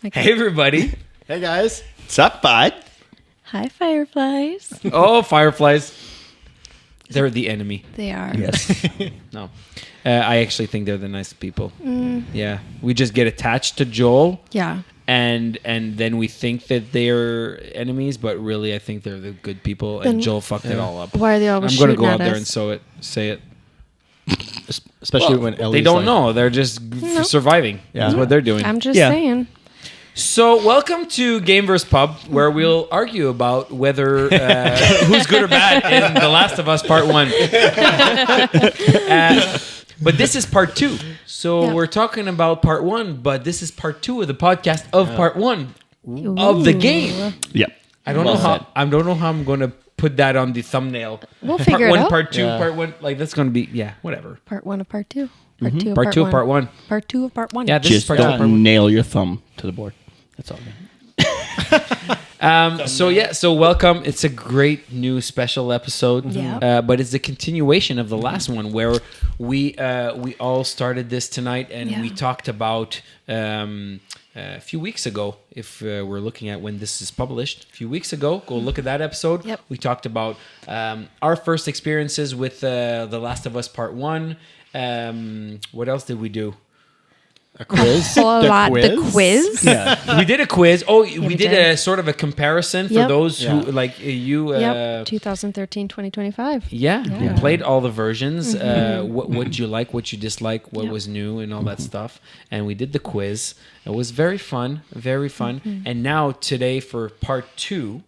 Hey, everybody. Hey, guys. What's up, bud? Hi, fireflies. Oh, fireflies. They're the enemy. They are. Yes. No. I actually think they're the nice people. Yeah. We just get attached to Joel. Yeah. And then we think that they're enemies, but really I think they're the good people. Then and Joel fucked it all up. Why are they always I'm going to shooting go at out there us? and say it. Especially when Ellie's They don't like, know. They're just surviving. Yeah. That's what they're doing. I'm just Yeah. saying. So, welcome to GameVerse Pub, where we'll argue about whether who's good or bad in The Last of Us Part 1. But this is Part 2. So, Yeah. we're talking about Part 1, but this is Part 2 of the podcast of Part 1 of the game. Yeah. I don't know how I'm going to put that on the thumbnail. We'll Part figure it 1, out. Part 2, Yeah. Part 1. Like, that's going to be, whatever. Part 1 of Part 2. Part 2 of Part 2 of Part 1. Part 2 of Part 1. Yeah, this is Just Part 2 of Part 1. don't nail your thumb to the board. That's all. So welcome. It's a great new special episode. Yeah. But it's the continuation of the last one where we all started this tonight and we Yeah. talked about a few weeks ago. If we're looking at when this is published, a few weeks ago, go look at that episode. Yep. We talked about our first experiences with The Last of Us Part 1. What else did we do? A quiz? The quiz. Yeah. We did a quiz. Oh, we we did did. a sort of a comparison for Yep. those who Yeah. like you. Yep. 2013, 2025. Yeah, we Yeah. played all the versions. What you like, what you dislike, what was new, and all that stuff. And we did the quiz. It was very fun, very fun. And now today for part 2,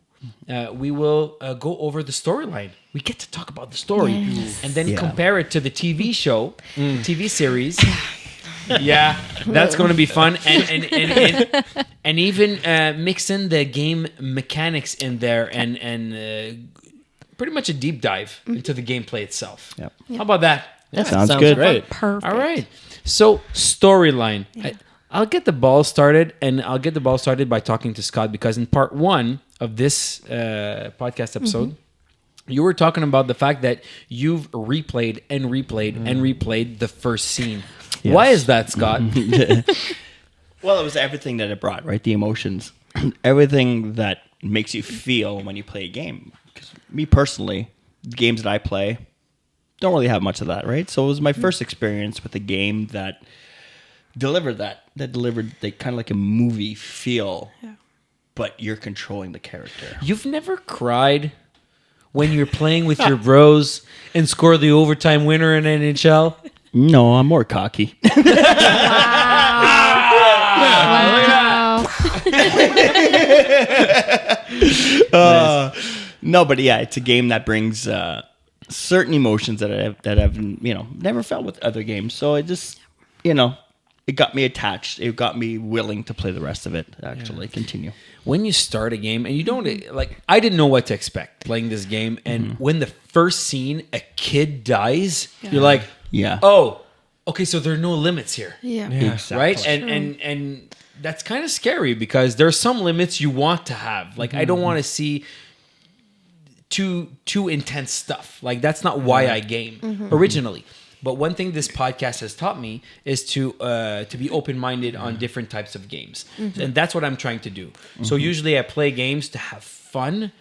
we will go over the storyline. We get to talk about the story Yes. and then Yeah. compare it to the TV show, TV series. Yeah, that's going to be fun, and even mix in the game mechanics in there, and pretty much a deep dive into the gameplay itself. Yep. How about that? That sounds good. Great. Perfect. All right. So storyline. I'll get the ball started, and I'll get the ball started by talking to Scott because in part 1 of this podcast episode. You were talking about the fact that you've replayed and replayed the first scene. Yes. Why is that, Scott? Well, it was everything that it brought, right? The emotions. Everything that makes you feel when you play a game. Because me personally, the games that I play don't really have much of that, right? So it was my first experience with a game that delivered that. That delivered kind of like a movie feel, but you're controlling the character. You've never cried when you're playing with your bros and score the overtime winner in NHL? No, I'm more cocky. Wow. No, but yeah, it's a game that brings certain emotions that I've never felt with other games. So it just it got me attached. It got me willing to play the rest of it. Actually, continue. When you start a game and you don't like, I didn't know what to expect playing this game, and when the first scene a kid dies, you're like, Yeah. oh, okay, so there are no limits here. Yeah. Exactly. Right? And that's kind of scary because there's some limits you want to have. Like I don't want to see too intense stuff. Like that's not why I game originally. But one thing this podcast has taught me is to be open-minded on different types of games, and that's what I'm trying to do. So usually I play games to have fun,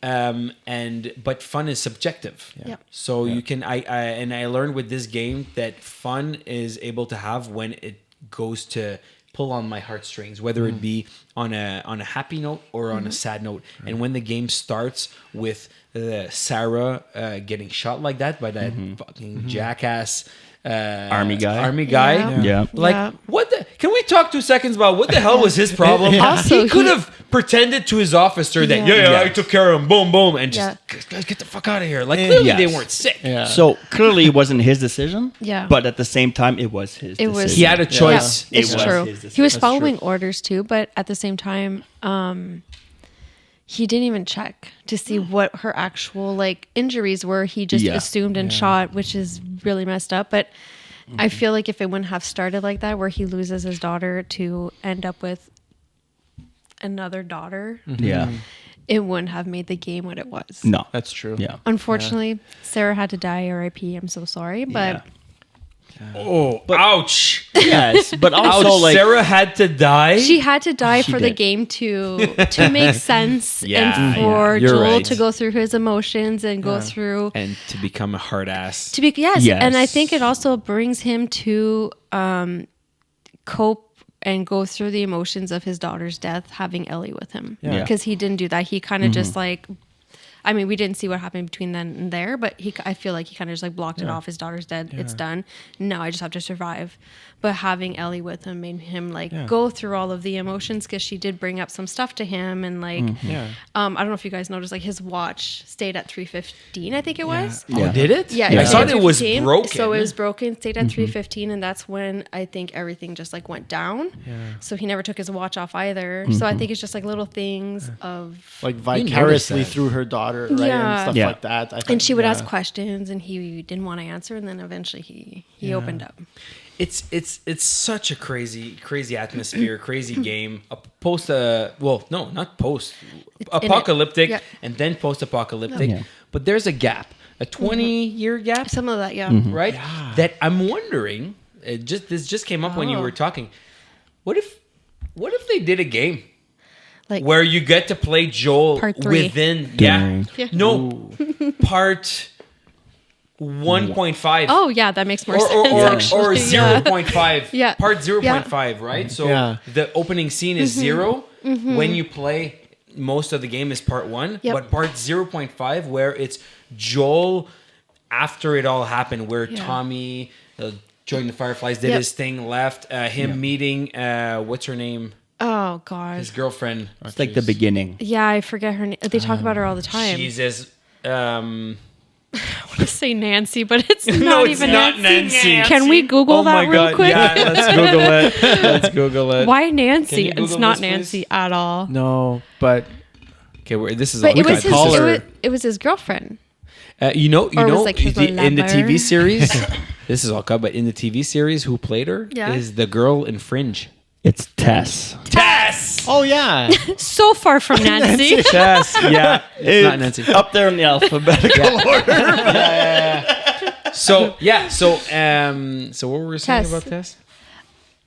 but fun is subjective. Yeah. So you can I learned with this game that fun is able to have when it goes to pull on my heartstrings, whether it be on a happy note or on a sad note. And when the game starts with Sarah getting shot like that by that fucking jackass Army guy. Yeah. Like, Yeah. what the... Can we talk 2 seconds about what the hell was his problem? Also, he could he- have pretended to his officer that, Yeah. I took care of him, boom, boom, and just, guys, get the fuck out of here. Like, clearly Yes. they weren't sick. Yeah. So clearly it wasn't his decision. Yeah. But at the same time, it was his It was- decision. He had a choice. Yeah, it's It was true. his decision. He was That's following true. orders too, but at the same time, he didn't even check to see what her actual injuries were. He just Yeah. assumed and shot, which is really messed up. But I feel like if it wouldn't have started like that, where he loses his daughter to end up with another daughter, Yeah. it wouldn't have made the game what it was. No. That's true. Yeah. Unfortunately, Sarah had to die. R.I.P. I'm so sorry, but Oh, ouch. Yes, but also Ouch. like Sarah had to die. She had to die She for the did. game to make sense Yeah, and for yeah, you're Joel right. to go through his emotions and go through and to become a hard ass. to be yes. Yes. And I think it also brings him to cope and go through the emotions of his daughter's death, having Ellie with him. Yeah. Because he didn't do that. He kind of just like, I mean, we didn't see what happened between then and there, but I feel like he kind of just like blocked it off. His daughter's dead. It's done. Now I just have to survive. But having Ellie with him made him like go through all of the emotions, because she did bring up some stuff to him. And like, I don't know if you guys noticed, like his watch stayed at 3:15, I think it was. Yeah. Oh, did it? Yeah, I thought it was 3:15. broken. So it was broken, stayed at 3:15, and that's when I think everything just like went down. So he never took his watch off either. So I think it's just like little things of Like noticed vicariously that. through her daughter, right? Yeah. And stuff Yeah. like that. I think, and she would yeah. ask questions, and he didn't want to answer, and then eventually he opened up. It's such a crazy atmosphere, crazy game. A post not post apocalyptic Yeah. and then post apocalyptic. Yeah. But there's a gap, a 20-year gap, Some of that, yeah. right? That I'm wondering. This just came up when you Oh. were talking. What if they did a game Like where you get to play Joel Part 3. within Dang. Yeah. no part 1.5 oh yeah, that makes more sense. or actually. 0.5 Yeah. part 0.5 right, so Yeah. the opening scene is 0 when you play. Most of the game is part 1, Yep. but part 0.5 where it's Joel after it all happened, where Yeah. Tommy joined the Fireflies, did Yep. his thing, left, him meeting what's her name, Oh god. his girlfriend. it's like the beginning. Yeah, I forget her name. They talk about her all the time. She's as I want to say Nancy, but it's no, not it's even not Nancy. Nancy. Can we Google Oh that my real God. quick? Yeah, let's Google it. Let's Google it. Why Can Nancy? you It's Google not this, please? Nancy at all. No, but Okay, this is But all it we was got. his. It was his girlfriend. You know, Or was like his in the lover. TV series. This is all cut, but in the TV series, who played her Yeah. is the girl in Fringe. It's Tess. Tess. oh yeah, So far from Nancy. Tess. Yeah, it's not Nancy. Up there in the alphabetical order. So so what were we saying Tess. about Tess?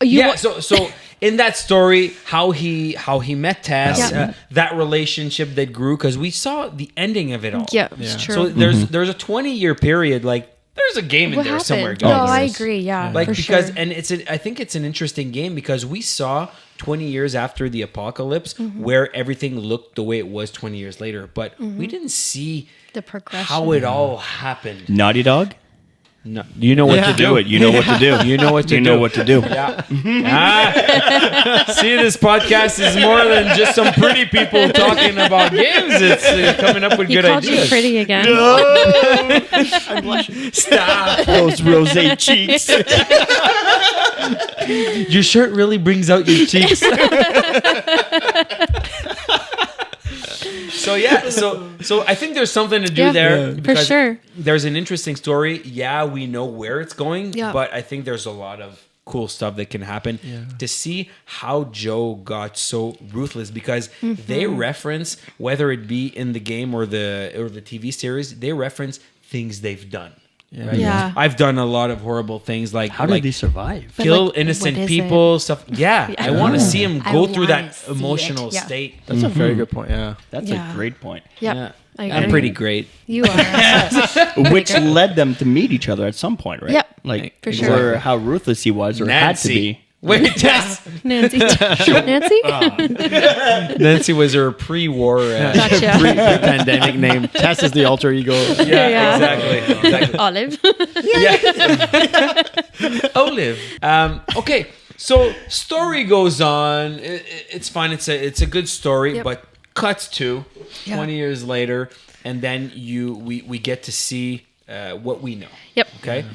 You Yeah. wa- So in that story, how he met Tess, Yeah. that relationship that grew, because we saw the ending of it all. yeah, it's true. So there's a 20-year period. Like there's a game in what there happened? somewhere. No, guys. I agree. Yeah, Like for because sure. and I think it's an interesting game because we saw 20 years after the apocalypse where everything looked the way it was 20 years later, but we didn't see the progression. how it all happened. Naughty Dog. No, you know what to do. Do it. You know what to do. You know what to You do. know what to do. Yeah. See, this podcast is more than just some pretty people talking about games. It's coming up with He good called you ideas. pretty again. I'm blushing. Stop. Those rosé cheeks. Your shirt really brings out your cheeks. So yeah, so I think there's something to do Yeah, there for because sure. there's an interesting story. Yeah, we know where it's going, Yeah. but I think there's a lot of cool stuff that can happen to see how Joe got so ruthless because they reference, whether it be in the game or the TV series, they reference things they've done. Right? Yeah. I've done a lot of horrible things like How did he survive? But, kill like, innocent what is people, stuff. Yeah, I want to see him I go through wanna that see emotional it. Yeah. state. that's a very good point. Yeah, That's Yeah. a great point. Yep. Yeah. I I'm agree. pretty great. You are. Which led them to meet each other at some point, right? Yep. Like For sure. where how ruthless he was or had to be. Wait, Tess. Nancy. Nancy? Nancy was her pre-war, Gotcha. pre-pandemic name. Tess is the alter ego. Yeah. Exactly. Olive. Yeah. Olive. Okay, so story goes on. It's fine. It's a good story, Yep. but cuts to Yeah. 20 years later, and then we get to see what we know. Yep. Okay.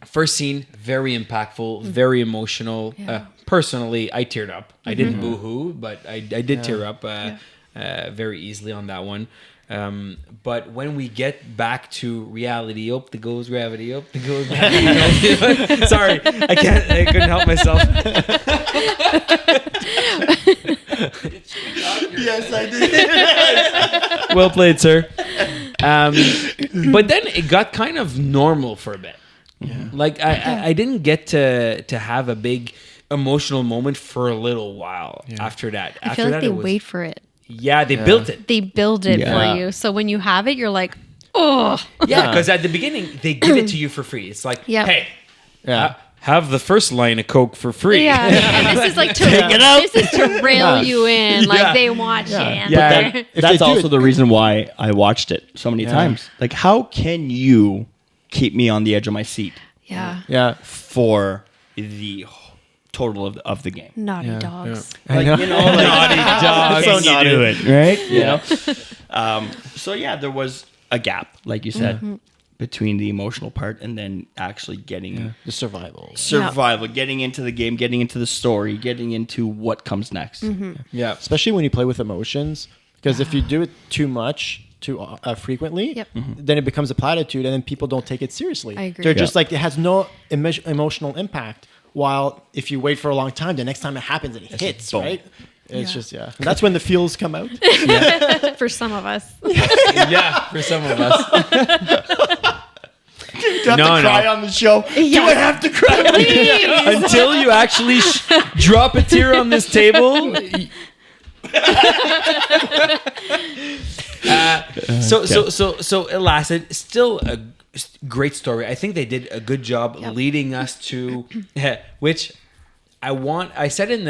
First scene, very impactful, very emotional. Yeah. Personally, I teared up. I didn't boo-hoo, but I did tear up very easily on that one. But when we get back to reality, up the goes gravity, up the goes gravity. Sorry, I couldn't help myself. Yes, I did. Well played, sir. But then it got kind of normal for a bit. Like I didn't get to have a big emotional moment for a little while after that. I After feel like that, they it was, wait for it. Yeah, they built it. They build it Yeah. for you. So when you have it, you're like, oh. Yeah, because at the beginning they give it to you for free. It's like, Yep. hey, Yeah. have the first line of Coke for free. Yeah. And this is like to this is to rail you in. Like they want you. Yeah. That, If that's they do also it- the reason why I watched it so many times. Like, how can you keep me on the edge of my seat Yeah. Yeah. for the total of the game? Naughty Yeah. dogs. Like, you know, like, Naughty dogs. Can So you naughty. do it, right? You know. So yeah, there was a gap, like you said, between the emotional part and then actually getting The survival. survival, getting into the game, getting into the story, getting into what comes next. Yeah. Especially when you play with emotions, because if you do it too much, too frequently, Yep. then it becomes a platitude, and then people don't take it seriously. I agree. They're just Yeah. like, it has no emotional impact. While if you wait for a long time, the next time it happens, it hits, boom. right? It's Yeah. just And that's when the feels come out. For some of us. Yeah, for some of us. Do you have No, to cry no. on the show? Do Yeah. I have to cry? Until you actually drop a tear on this table. So it lasted. Still a great story. I think they did a good job leading us to which I said at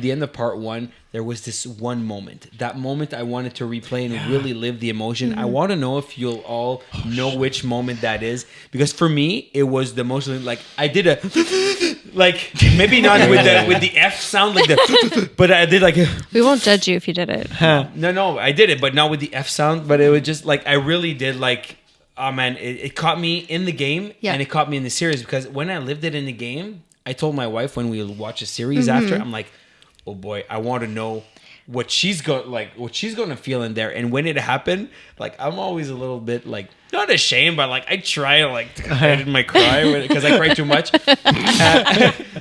the end of part 1, there was this one moment. That moment I wanted to replay and really live the emotion. I want to know if you'll all know which moment that is, because for me it was the most, like, I did a like, maybe not with the F sound, like the but I did like We won't judge you if you did it. no, I did it, but not with the F sound. But it was just like, I really did, like, oh man, it caught me in the game, and it caught me in the series, because when I lived it in the game, I told my wife when we watch a series after, I'm like, oh boy, I want to know what she's going to feel in there. And when it happened, like, I'm always a little bit, like, not ashamed, but like, I try to, like, hide my cry because I cry too much.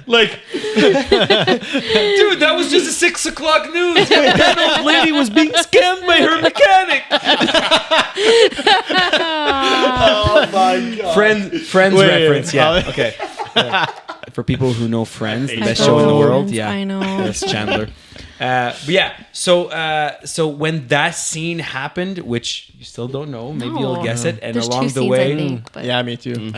Like, dude, that was just a 6 o'clock news. That old lady was being scammed by her mechanic. Oh my god! Friends Wait, reference, yeah. Okay. For people who know Friends, the best show in the world, yeah. I know. That's Chandler. But yeah, so when that scene happened, which you still don't know, maybe No. you'll guess it, and There's along two the scenes, way, I think, but Yeah, me too.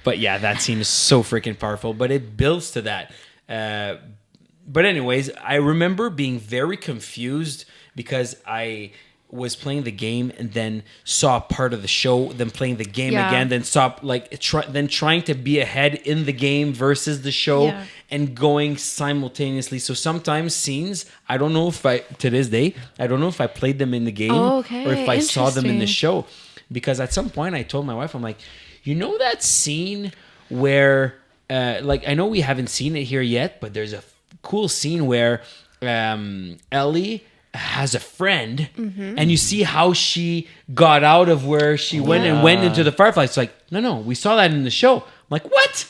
but yeah, that scene is so freaking powerful. But it builds to that. But anyways, I remember being very confused because I was playing the game and then saw part of the show, then playing the game Yeah. again, then stopped, like, then trying to be ahead in the game versus the show, Yeah. and going simultaneously. So sometimes scenes, I don't know if to this day, I don't know if I played them in the game Oh, okay. or if I saw them in the Interesting. show. Because at some point I told my wife, I'm like, you know that scene where, like, I know we haven't seen it here yet, but there's a cool scene where Ellie has a friend, and you see how she got out of where she went and went into the Fireflies. It's like, no, we saw that in the show. I'm like, what?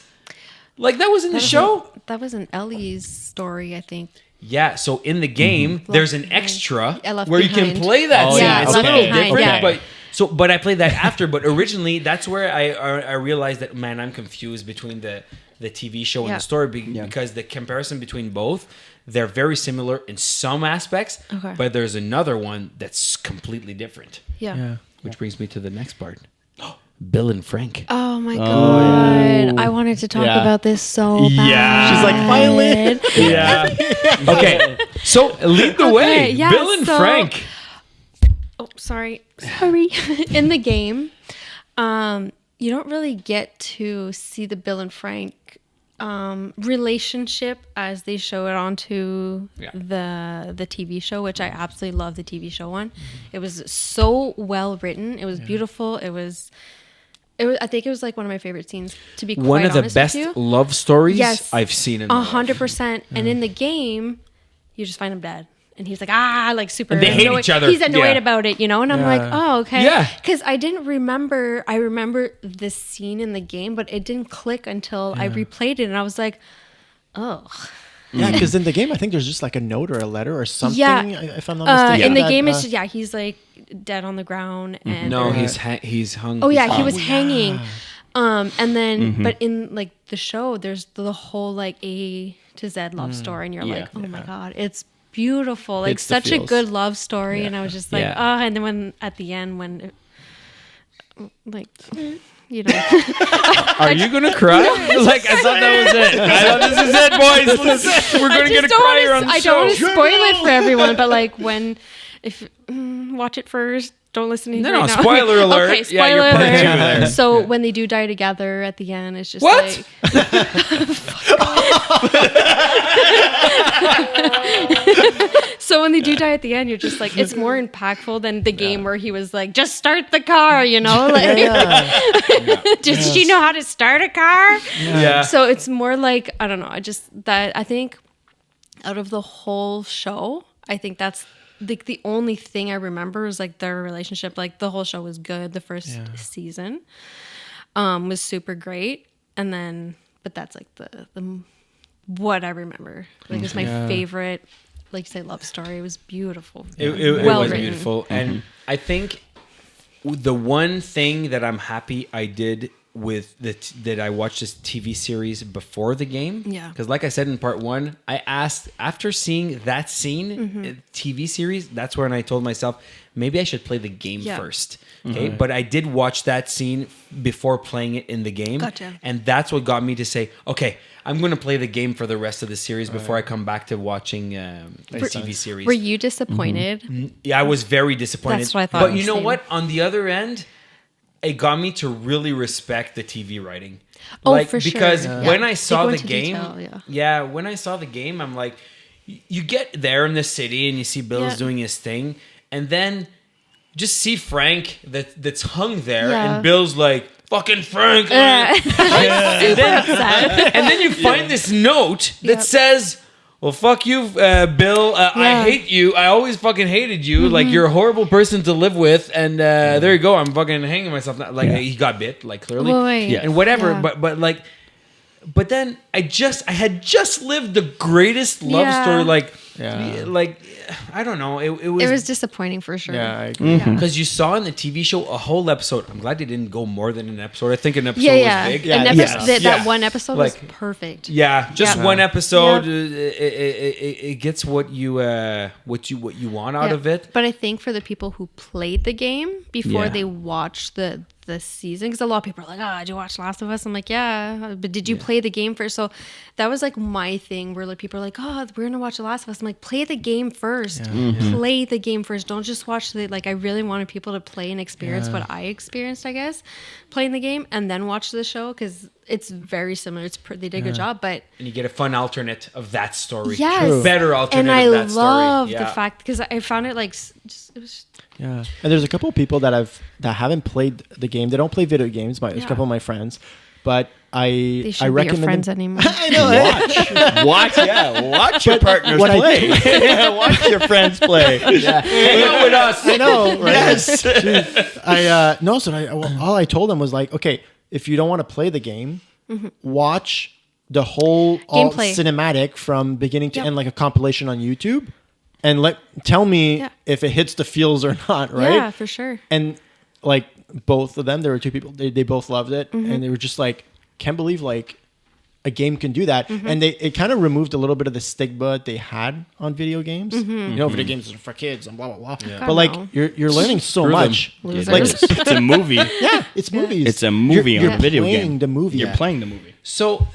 Like, that was in the show? That was an Ellie's story, I think. Yeah, so in the game, there's an Behind. extra Yeah, Left where you can Behind. play that Oh, scene. yeah, It's Left a little Behind, different, yeah. but I played that after. But originally, that's where I realized that, man, I'm confused between the TV show and Yeah. the story because the comparison between both, they're very similar in some aspects, Okay. but there's another one that's completely different. Yeah. Which brings me to the next part. Bill and Frank. Oh my god. I wanted to talk Yeah. about this so bad. Yeah. She's like, finally. Yeah. Okay. So lead the way. yeah, Bill and so- Frank. Oh, sorry. In the game, you don't really get to see the Bill and Frank relationship as they show it onto the TV show, which I absolutely love the TV show on. It was so well written. It was beautiful. It was. I think it was like one of my favorite scenes. To be One quite of the honest best with you. love stories Yes. I've seen in my life. 100%. And in the game, you just find him dead. And he's like, like super. And they hate annoyed. each other. He's annoyed Yeah. about it, And I'm like, oh, okay. Yeah. Because I didn't remember. I remember this scene in the game, but it didn't click until I replayed it. And I was like, oh. Yeah, because in the game, I think there's just like a note or a letter or something. Yeah. If I'm not mistaken. In the that, game, it's just, he's like dead on the ground. And No, he's hung. Oh, yeah, he was hanging. And then, but in like the show, there's the whole like A to Z love story, and you're like, oh my god, it's beautiful, like Hits the such a feels. good love story. And I was just like, Yeah. oh, and then when at the end when it, like. You know, Are you gonna cry? Like I thought that was it. I thought this is it, boys. We're gonna get a crier on the I show. don't want to spoil it for everyone, but like if watch it first, don't listen to me. No, right no, now. spoiler alert. Okay, Yeah, spoiler you're part alert. two there. So when they do die together at the end, it's just What? like so when they do die at the end, you're just like it's more impactful than the game where he was like, just start the car, you know? Like does she know how to start a car? Yeah. So it's more like I don't know. I think out of the whole show, I think that's the only thing I remember is like their relationship. Like the whole show was good. The first season was super great, and then but that's like the what I remember. Like it's my favorite. Like you say, love story. It was beautiful. It Well was written. beautiful, and I think the one thing that I'm happy I did with that I watched this TV series before the game. Yeah. Because like I said in part one, I asked after seeing that scene, TV series. That's when I told myself maybe I should play the game first. Okay, but I did watch that scene before playing it in the game. Gotcha. And that's what got me to say, okay, I'm going to play the game for the rest of the series before I come back to watching the TV series. Were you disappointed? Yeah, I was very disappointed. That's what I thought. But you know Same. what? On the other end, it got me to really respect the TV writing. Oh, for sure. Because Yeah. when I They saw go the into game, detail, when I saw the game, I'm like, you get there in the city and you see Bill's doing his thing, and then just see Frank that's hung there, and Bill's like, fucking Frank. Super upset. And then you find this note that says, well, fuck you, Bill. I hate you. I always fucking hated you. Like, you're a horrible person to live with. And there you go. I'm fucking hanging myself. Like, he got bit, like, clearly. Wait. And whatever. Yeah. But like, but then I had just lived the greatest love story. Like, I don't know. It was disappointing for sure. Yeah, I agree. because you saw in the TV show a whole episode. I'm glad they didn't go more than an episode. I think an episode Yeah. was big. An episode, that Yeah. one episode Like, was perfect. Yeah, just Yeah. one episode. Yeah. It gets what you want out of it. But I think for the people who played the game before they watched the season, because a lot of people are like, "Oh, did you watch Last of Us?" I'm like, "Yeah," but did you play the game first? So that was like my thing, where like people are like, "Oh, we're gonna watch The Last of Us." I'm like, "Play the game first. Play the game first. Don't just watch the like." I really wanted people to play and experience what I experienced, I guess, playing the game, and then watch the show because it's very similar. They did a good job, but And you get a fun alternate of that story. yes, True. Better alternate and I of that story. love Yeah. the fact because I found it like it was. Yeah, and there's a couple of people that haven't played the game. They don't play video games. There's a couple of my friends, but They I shouldn't be your recommend friends them. anymore. I know. Watch your partners what I play. Watch your friends play. Hang out with us. I know, right? Yes. All I told them was like, okay, if you don't want to play the game, watch the whole all Gameplay. cinematic from beginning to Yep. end, like a compilation on YouTube, and tell me if it hits the feels or not, right? Yeah, for sure. And like both of them, there were two people. They both loved it, and they were just like, can't believe like a game can do that. And it kind of removed a little bit of the stigma they had on video games. You know, video games are for kids and blah blah blah. God, But like no. you're learning so Screw them. much. Losers. Like It's a movie. yeah, it's movies. It's a movie You're on a video playing game. the movie. You're playing the movie. So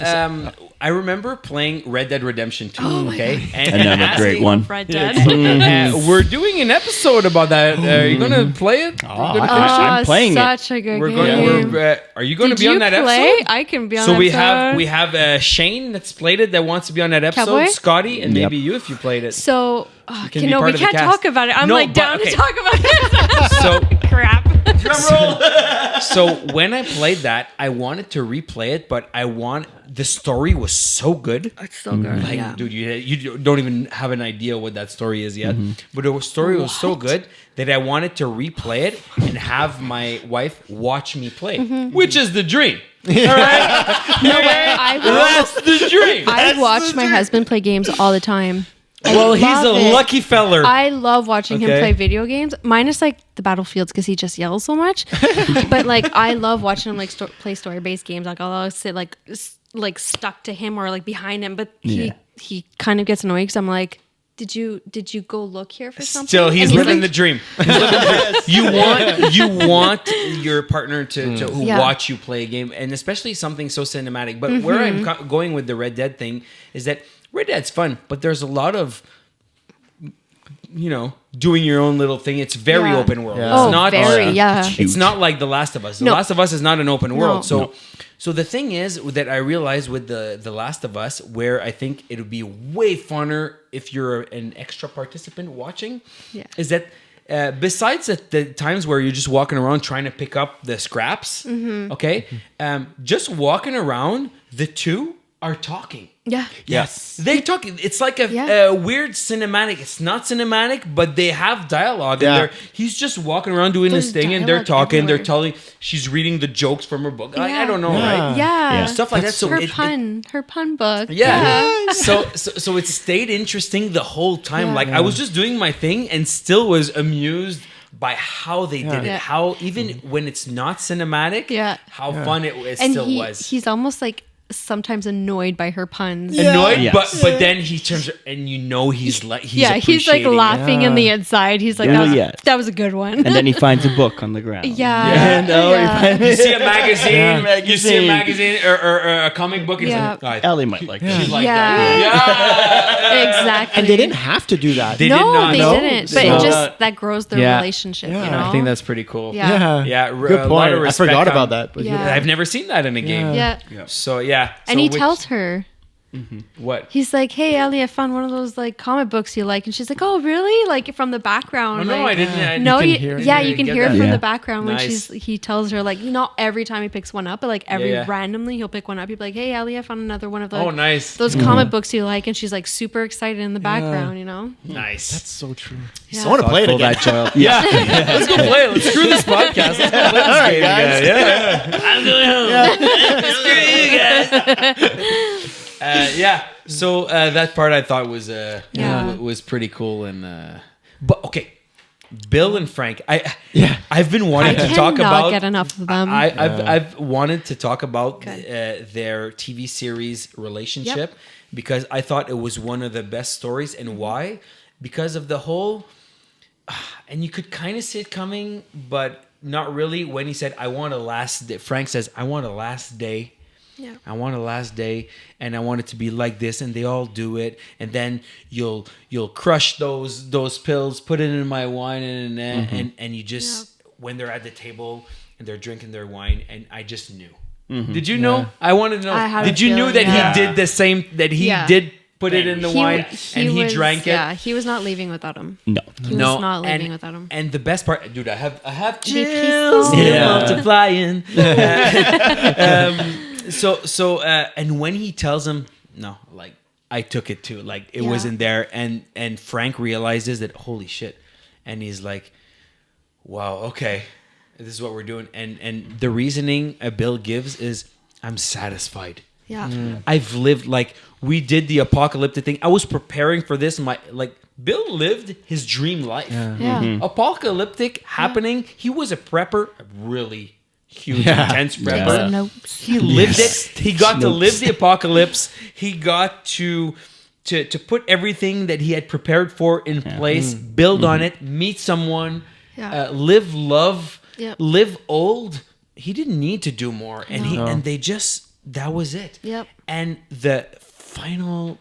I remember playing Red Dead Redemption 2. Okay, and Another great one. Red Dead. We're doing an episode about that. Are you gonna play it? Are you gonna finish it? I'm playing it. Such a good We're game. going. Are you going to Did be on you that play? episode? I can be on So that episode. we have Shane that's played it that wants to be on that episode. Cowboy? Scotty and Yep. maybe you if you played it. So, can you be know, part we of the can't cast. talk about it. I'm No, like but- down okay. to talk about it. So Crap. drum roll. So when I played that, I wanted to replay it, but the story was so good. It's so good. Like, dude, you don't even have an idea what that story is yet. But the story was so good that I wanted to replay it and have my wife watch me play, which is the dream. All right? No way. That's the dream. I watch my husband play games all the time. Well, he's a love it. lucky feller. I love watching him Okay. play video games, minus like the battlefields because he just yells so much. But like I love watching him like play story-based games. Like I'll always sit like stuck to him or like behind him. But he kind of gets annoyed because I'm like, did you go look here for something? Still, he's And living the like, dream. You want your partner to watch you play a game, and especially something so cinematic. But where I'm going with the Red Dead thing is that Red Dead's fun, but there's a lot of doing your own little thing. It's very open world. Yeah. It's Oh, not very, yeah. It's not like The Last of Us. The No. Last of Us is not an open world. No. So the thing is that I realized with the Last of Us, where I think it would be way funner if you're an extra participant watching, is that besides the times where you're just walking around trying to pick up the scraps, just walking around, the two are talking. Yeah. Yes. They're talking. It's like a weird cinematic. It's not cinematic, but they have dialogue. Yeah. And he's just walking around doing There's his thing, and they're dialogue talking. everywhere. They're telling. She's reading the jokes from her book. I don't know, Yeah. right? Yeah. Stuff like that. So her it, pun book. yeah. So it stayed interesting the whole time. Yeah. Like I was just doing my thing and still was amused by how they did it. Yeah. How even when it's not cinematic, how fun it And still was. he's almost like sometimes annoyed by her puns. Annoyed, Yes. but then he turns and he's like He's like appreciating it. laughing in the inside. He's like, that was a good one. And then he finds a book on the ground. Yeah. You see a magazine, Yeah. you see a magazine or a comic book, and Yeah. it's like, Ellie might like that. she's like Yeah. that. Yeah. Exactly. And they didn't have to do that. They did not. They No. didn't. But So- it just that grows their Yeah. relationship. Yeah. You know. I think that's pretty cool. Yeah. Yeah, Good a lot point. of I respect forgot on- about that. But Yeah. I've never seen that in a game. Yeah. So yeah, And So he which- tells her. what? He's like, "Hey, Ellie, I found one of those like comic books you like," and she's like, "Oh, really?" Like from the background. Oh, no, like, I didn't. I No, can you, hear it. yeah, I you can didn't hear get it that. from Yeah. the background when Nice. he tells her like not every time he picks one up, but like every Yeah. randomly he'll pick one up. He'll be like, "Hey, Ellie, I found another one of those Oh, nice. those comic books you like," and she's like super excited in the background. You know? Nice. That's so true. Yeah. I want to play it again. That, Joel. Yeah. Let's go play it. Let's screw this podcast. Let's go play this game again. Yeah. I'm going home. Screw you guys. So that part I thought was was pretty cool and but okay. Bill and Frank, I've been wanting to talk about. Get enough of them. I've wanted to talk about their TV series relationship because I thought it was one of the best stories. And why? Because of the whole, and you could kind of see it coming, but not really. When he said, "I want a last day," Frank says, "I want a last day." Yeah. I want a last day, and I want it to be like this, and they all do it, and then you'll crush those pills, put it in my wine, and you just when they're at the table and they're drinking their wine, and I just knew. Did you know? I wanted to know. I had a Did you know feeling, that he did the same? That he did put it in the wine and he drank it. Yeah, he was not leaving without him. No. He was not leaving without him. And the best part, dude, I have He's chills so still multiplying. So and when he tells him, no, like I took it too, like it wasn't there, and Frank realizes that holy shit, and he's like, wow, okay, this is what we're doing, and the reasoning Bill gives is, I'm satisfied. Yeah. I've lived, like we did the apocalyptic thing. I was preparing for this. Bill lived his dream life. Yeah. Apocalyptic happening. He was a prepper, a really huge, intense prepper. Take some notes. He lived it. He got to live the apocalypse. He got to put everything that he had prepared for in place, build on it, meet someone, live, love, live old. He didn't need to do more, and they just. That was it. Yep. And the final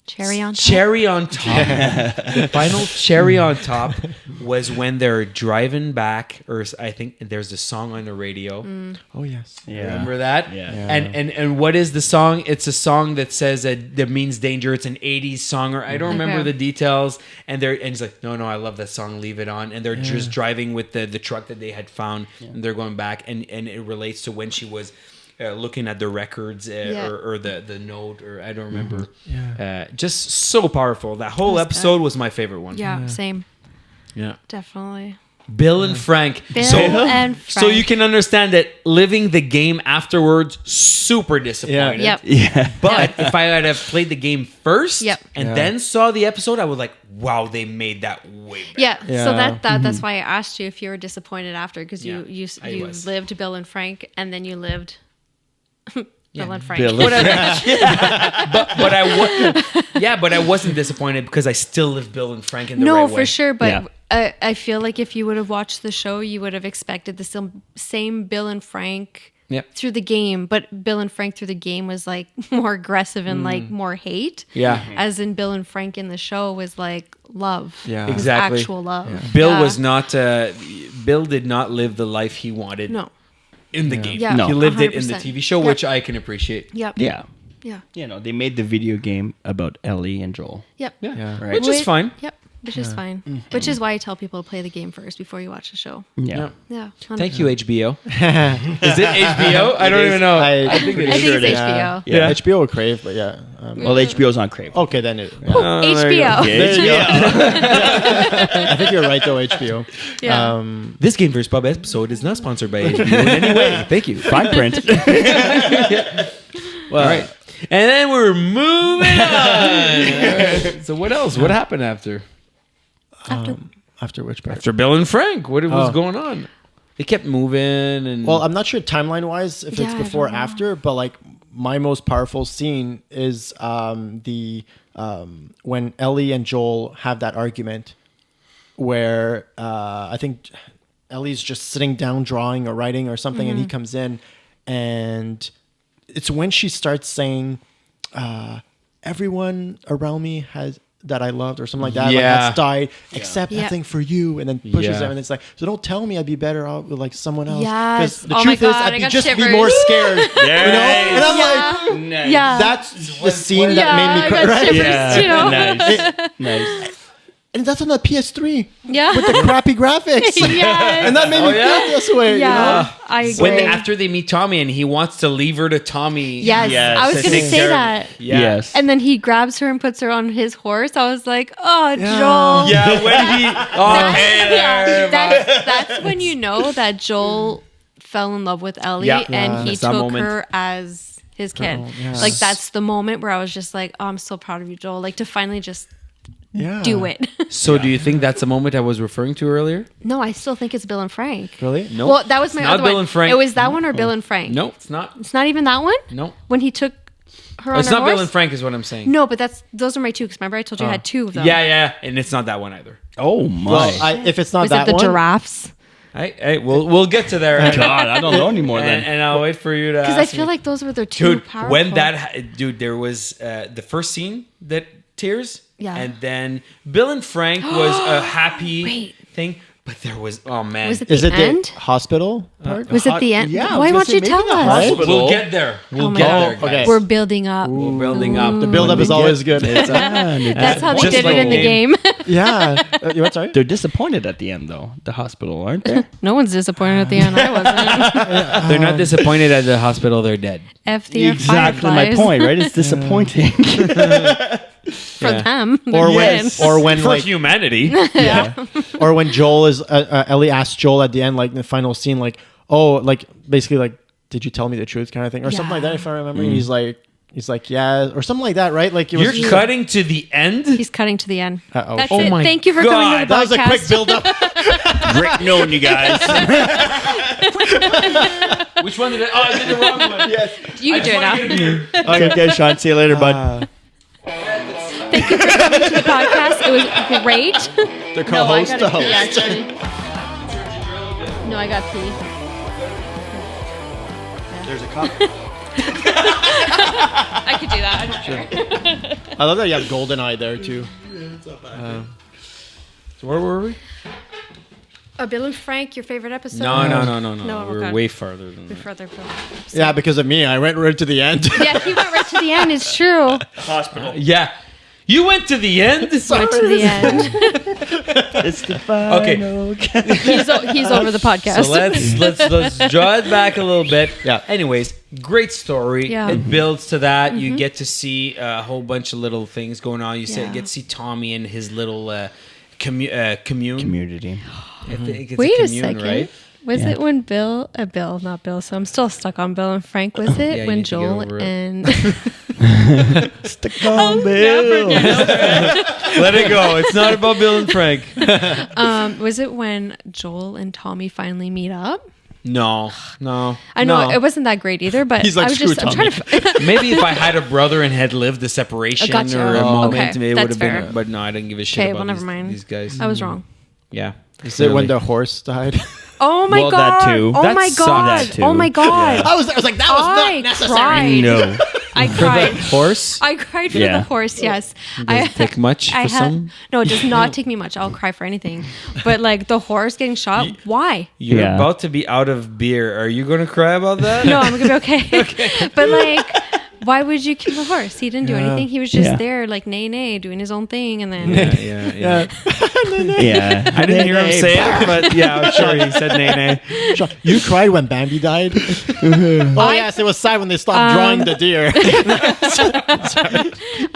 Cherry on top. the final cherry on top was when they're driving back, or I think there's a song on the radio. Oh yes. Yeah. Remember that? Yeah. And what is the song? It's a song that says that means danger. It's an 80s song, or I don't remember the details. And he's like, no, I love that song. Leave it on. And they're just driving with the truck that they had found, and they're going back, and it relates to when she was looking at the records or the note, or I don't remember. Just so powerful. That whole episode was my favorite one. Yeah, same. Yeah. Definitely. Bill and Frank. And So you Frank. can understand that living the game afterwards, super disappointed. Yep. Yeah. But if I had have played the game first Yep. and Yeah. then saw the episode, I was like, wow, they made that way better. Yeah, so Yeah. that's why I asked you if you were disappointed after, because Yeah, you I was. lived Bill and Frank, and then you lived Bill and Frank. Bill and Whatever. but I wasn't disappointed because I still lived Bill and Frank in the No, right way. for sure. But Yeah. I feel like if you would have watched the show, you would have expected the same Bill and Frank Yep. through the game. But Bill and Frank through the game was like more aggressive and like more hate. Yeah. As in Bill and Frank in the show was like love. Yeah. It was Exactly. actual love. Bill Yeah. was not. Bill did not live the life he wanted No. in the game. Yeah. No. He lived it in the 100%. TV show, Yep. which I can appreciate. Yep. Yeah. Yeah. You know, they made the video game about Ellie and Joel. Yep. Yeah. Right. Which is fine. Yep. Which is fine. Which is why I tell people to play the game first before you watch the show. Yeah. Yeah. Thank you, HBO. Is it HBO? I don't even know. I think it I is. think it's Yeah. HBO. Yeah. HBO or Crave, but yeah. Well, HBO's on Crave. Okay, then it. Yeah. HBO. I think you're right though. HBO. Yeah. This GameVerse Pub episode is not sponsored by HBO in any way. Thank you. Fine print. Well, all right. And then we're moving on. All right. So what else? What happened after? After which part? After Bill and Frank, what was Oh. going on? They kept moving and Well, I'm not sure timeline wise if Yeah, it's I before or don't know. after, but like my most powerful scene is when Ellie and Joel have that argument where I think Ellie's just sitting down drawing or writing or something, and he comes in, and it's when she starts saying, "Everyone around me has." That I loved or something like that, like Yeah. has died, except Yeah. I think for you, and then pushes Yeah. them, and it's like, so don't tell me I'd be better out with like someone else. Yes. The Oh my truth is, God, I I'd got just be shivers. more scared. You know? And I'm like, Nice. Yeah. that's the scene that Yeah, made me I cry. got Right? shivers too. Nice. And that's on the PS3 Yeah. with the crappy graphics. Yes. And that made me feel this way. Yeah. You know? I agree. when after they meet Tommy and he wants to leave her to Tommy. Yes. Yes. I was to going to take say care of- that. Yeah. Yes. And then he grabs her and puts her on his horse. I was like, oh, Yeah. Joel. Yeah, when he hey there. That's when you know that Joel fell in love with Ellie Yeah. and he That's that took moment. her as his kid. yeah. Like that's the moment where I was just like, oh, I'm so proud of you, Joel. Like to finally just Yeah. do it. So do you think that's the moment I was referring to earlier? No, I still think it's Bill and Frank. Really? No. Well, that was my It's not other Bill one. and Frank. It was that one or Bill and Frank. No, it's not. It's not even that one? No. When he took her on It's her not horse? Bill and Frank is what I'm saying. No, but those are my two. Because remember I told you I had two of them. Yeah, and it's not that one either. Oh my. Well, if it's not Was that it the one, giraffes? Hey, we'll get to there. God, I don't know anymore and, then. and I'll wait for you to Because I ask feel me. like those were the two Dude, powerful. when there was the first scene that tears, Yeah. and then Bill and Frank was a happy Wait. thing, but there was man, Was it is the it end? the hospital part? Was it the end? yeah, I Why was won't you gonna say tell maybe the us? hospital. we'll get there. We'll Oh my get God. there, guys. Okay. We're building up. We're building up. The build-up is always good. That's how they Just did like it in the the game. Yeah. What? Sorry. They're disappointed at the end, though. The hospital, aren't they? No one's disappointed at the end. I wasn't. They're not disappointed at the hospital. They're dead. F the Exactly my fireflies. point, right? It's disappointing. For them. Or when, Yes. or when, For like, humanity. or when Joel is Ellie asks Joel at the end, like in the final scene, like, oh, like basically, like, did you tell me the truth, kind of thing, or something like that. If I remember, and he's like, yeah, or something like that, right? Like it was. You're cutting to the end. He's cutting to the end. Uh-oh. That's Oh it. my Thank you for coming to the That was a quick podcast. build-up. Great knowing you guys. Which one did I? Oh, I did the wrong one. Yes. You can do it now. Okay, Sean. See you later, bud. Thank you for coming to the podcast. It was great. The co-host to host. No, I got pee. There's a cup. I could do that. I love that you have GoldenEye there too. So where were we? Bill and Frank, your favorite episode? No. No, We're okay. way farther than We're that. further. Yeah, because of me, I went right to the end. Yeah, he went right to the end. It's true. Hospital. Yeah. You went to the end? Went to the end. It's the final. Okay. He's over the podcast. So let's draw it back a little bit. Yeah. Anyways, great story. Yeah. It builds to that. You get to see a whole bunch of little things going on. You Yeah. get to see Tommy and his little Commune. Community. I think it's Wait a Commune, second. right? Was Yeah. it when Bill, not Bill, so I'm still stuck on Bill and Frank. Was it Yeah, you when need to get Joel over it. and Stick on Bill. Let it go. It's not about Bill and Frank. was it when Joel and Tommy finally meet up? No. I know No. it wasn't that great either, but He's like, I was "Screw I'm trying to. Maybe if I had a brother and had lived the separation Gotcha. or a Oh, moment, okay. maybe it That's would have been. fair. But no, I didn't give a shit Okay, about well, never mind. these guys. I was wrong. Yeah. Is it when the horse died? Oh my Well, god! that too. Oh That my sucked. god! That too. Oh my god! I was like, that was I not necessary. cried. No. I cried. Horse. I cried for Yeah. the horse. Yes, Does it take much for some? No, it does not take me much. I'll cry for anything. But like the horse getting shot, why? You're Yeah. about to be out of beer. Are you going to cry about that? No, I'm gonna be okay. But like, why would you kill the horse? He didn't do anything. He was just Yeah. there, like nay, doing his own thing, and then Yeah. Yeah. I didn't hear him say it, but yeah, I'm sure he said nay. You cried when Bambi died? Oh, yes, it was sad when they stopped drawing the deer.